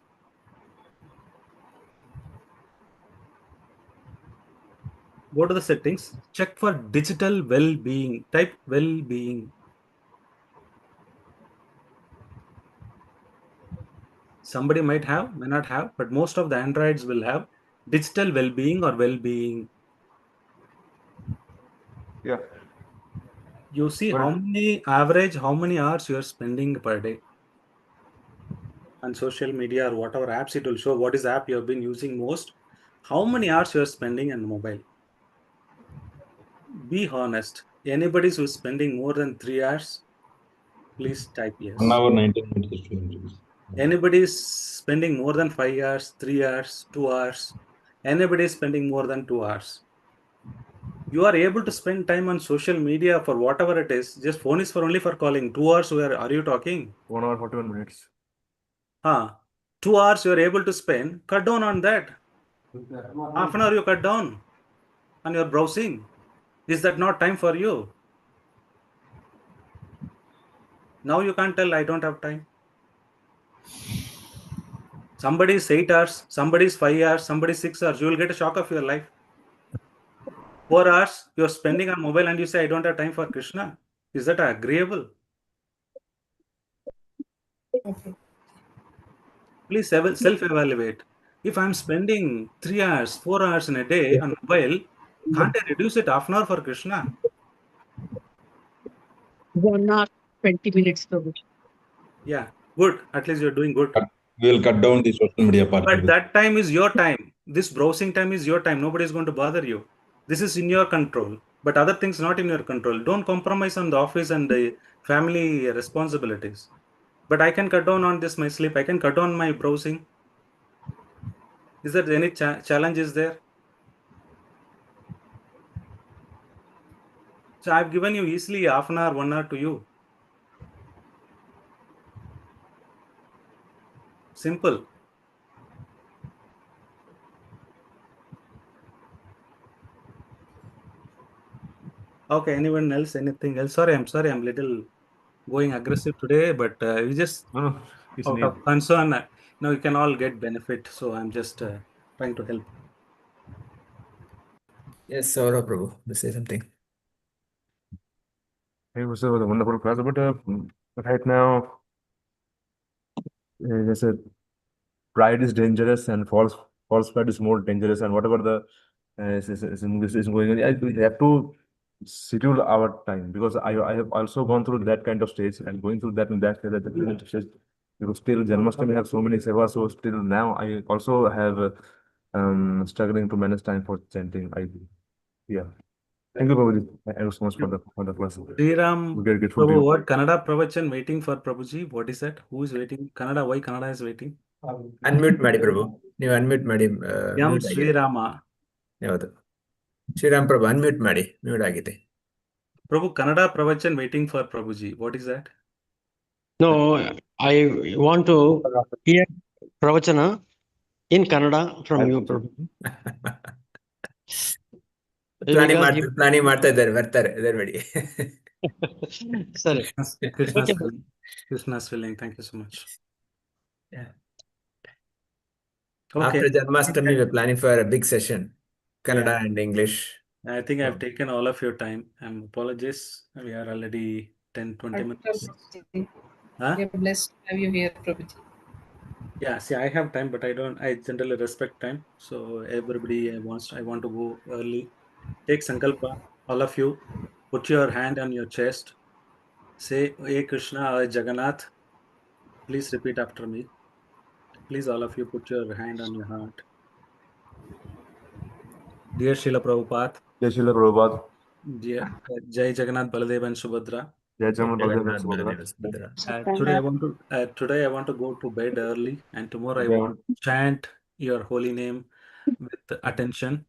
Go to the settings. Check for digital well-being. Type well-being. Somebody might have, may not have, but most of the Androids will have digital well-being or well-being. Yeah. You see What how is- many average, how many hours you are spending per day on social media or whatever apps. It will show what is the app you have been using most, how many hours you are spending on mobile. Be honest. Anybody who is spending more than 3 hours, please type 1 yes. hour 19 minutes is 200. Anybody is spending more than 5 hours, 3 hours, 2 hours. Anybody is spending more than 2 hours. You are able to spend time on social media for whatever it is. Just phone is for only for calling. 2 hours, where are you talking? 1 hour 41 minutes. 2 hours you are able to spend. Cut down on that. Half an hour you cut down on your browsing. Is that not time for you? Now you can't tell I don't have time. Somebody is 8 hours, somebody is 5 hours, somebody is 6 hours. You will get a shock of your life. 4 hours you're spending on mobile and you say I don't have time for Krishna. Is that agreeable? Okay. Please self-evaluate. If I'm spending 3 hours, 4 hours in a day on mobile, can't I reduce it half an hour for Krishna? 1 hour, 20 minutes, Prabhu. Yeah, good. At least you're doing good. We will cut down the social media part. But Prabhuji. that time is your time. This browsing time is your time. Nobody is going to bother you. This is in your control. But other things not in your control. Don't compromise on the office and the family responsibilities. But I can cut down on this my sleep. I can cut down my browsing. Is there any challenge is there? So I've given you easily half an hour, 1 hour to you. Simple. Okay, anyone else? Anything else? Sorry, I'm little going aggressive today, but we just No, it's out need. of concern. Now you can all get benefit. So I'm just trying to help. Yes, Saurabh Prabhu, to say something. It was a wonderful class, but right now, they said pride is dangerous and false pride is more dangerous, and whatever the is English is going on, we have to schedule our time because I have also gone through that kind of stage and going through that kind of stage because still Janmastami have so many sevas, so still now I also have struggling to manage time for chanting. Yeah. Thank you, Prabhuji. Thank you so much for the class. Sriram, We get grateful to Prabhu, you. what Kannada Pravachan waiting for Prabhuji? What is that? Who is waiting? Kannada, why Kannada is waiting? Unmute ಮಾಡಿ ಪ್ರಭು ನೀವು unmute ಮಾಡಿ M. Mute ಆಗಿದೆ Srirama. ಹೌದು ಶ್ರೀರಾಮ್ ಪ್ರಭು unmute ಮಾಡಿ mute ಆಗಿದೆ Prabhu, Kannada Pravachan waiting for Prabhuji. What is that? No, I want to hear Pravachana in Kannada from you, Prabhu. Planning ಮಾಡ್ತಾ ಇದ್ದಾರೆ ಬರ್ತಾರೆ ಹೆದರ್ಬೇಡಿ Sorry. Krishna's Okay. willing. Krishna's willing. Thank you so much. Yeah. Okay. After Janmastami, we're planning for a big session, Kannada Yeah. and English. I think I've taken all of your time. Apologies. We are already 10-20 minutes. Prabhuji, Huh? we are blessed to have you here, Prabhuji. Yeah, see, I have time, but I generally respect time. So everybody I want to go early. Take Sankalpa, all of you, put your hand on your chest. Say, Hey Krishna, Hey Jagannath. Please repeat after me. Please, all of you, put your hand on your heart. Dear Srila Prabhupada, Jai Srila Prabhupada. dear Jai Jagannath Baladev and Subhadra. Jai Jagannath Baladev Jagannath, Subhadra. Baladev, Subhadra. Today I want to go to bed early, and tomorrow I Today I want to chant your holy name with attention.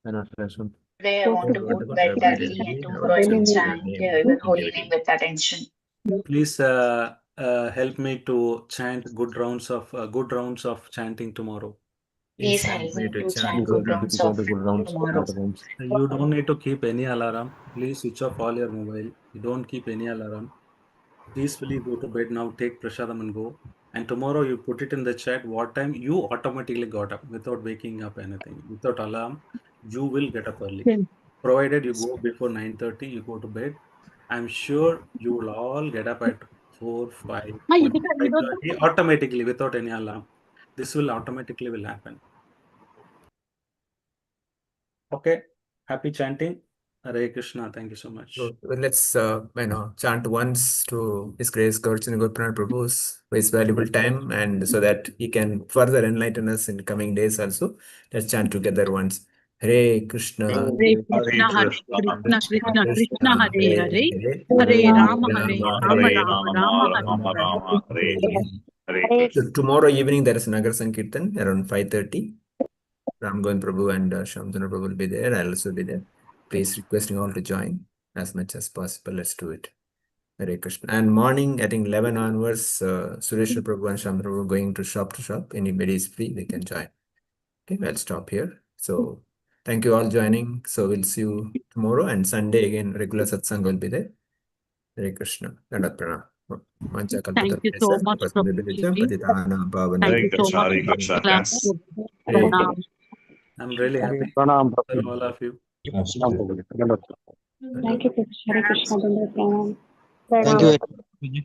And attention. Today I want to go to bed early and tomorrow I will chant your holy name with attention. Please help me to chant good rounds of chanting tomorrow. Please help me to chant good rounds of tomorrow. You don't need to keep any alarm. Please switch off all your mobile. You don't keep any alarm. Peacefully go to bed now. Take prasadam and go. And tomorrow you put it in the chat what time you automatically got up without waking up anything, without alarm. You will get up early. Provided you go before 9:30, you go to bed. I'm sure you will all get up at 4, 5, 5:30 automatically without any alarm. This will automatically will happen. Okay. Happy chanting. Hare Krishna. Thank you so much. So let's chant once to His Grace Gaura Gopinath Prabhu's for his valuable time, and so that he can further enlighten us in coming days also. Let's chant together once. Hare Krishna, Hare Krishna, Hare Krishna, Krishna Krishna, Hare Hare, Hare Rama, Rama, Hare Hare. Hare. So tomorrow evening there is Nagar Sankirtan around 5:30. Ramgovind Prabhu and Shamdana Prabhu will be there. I'll also be there. Please requesting all to join as much as possible. Let's do it. Hare Krishna. And morning, I think 11 onwards, Suresh Prabhu and Shamdana Prabhu going to shop. Anybody is free, they can join. Okay, I'll stop here. So thank you all joining. So we'll see you tomorrow, and Sunday again, regular satsang will be there. Hare Krishna. Dandavat pranam. Thank you so much, Prabhuji. Thank you so much for the class. Pranam. I'm really happy Pranam, for all of you. Thank you, Hare Krishna. Thank you.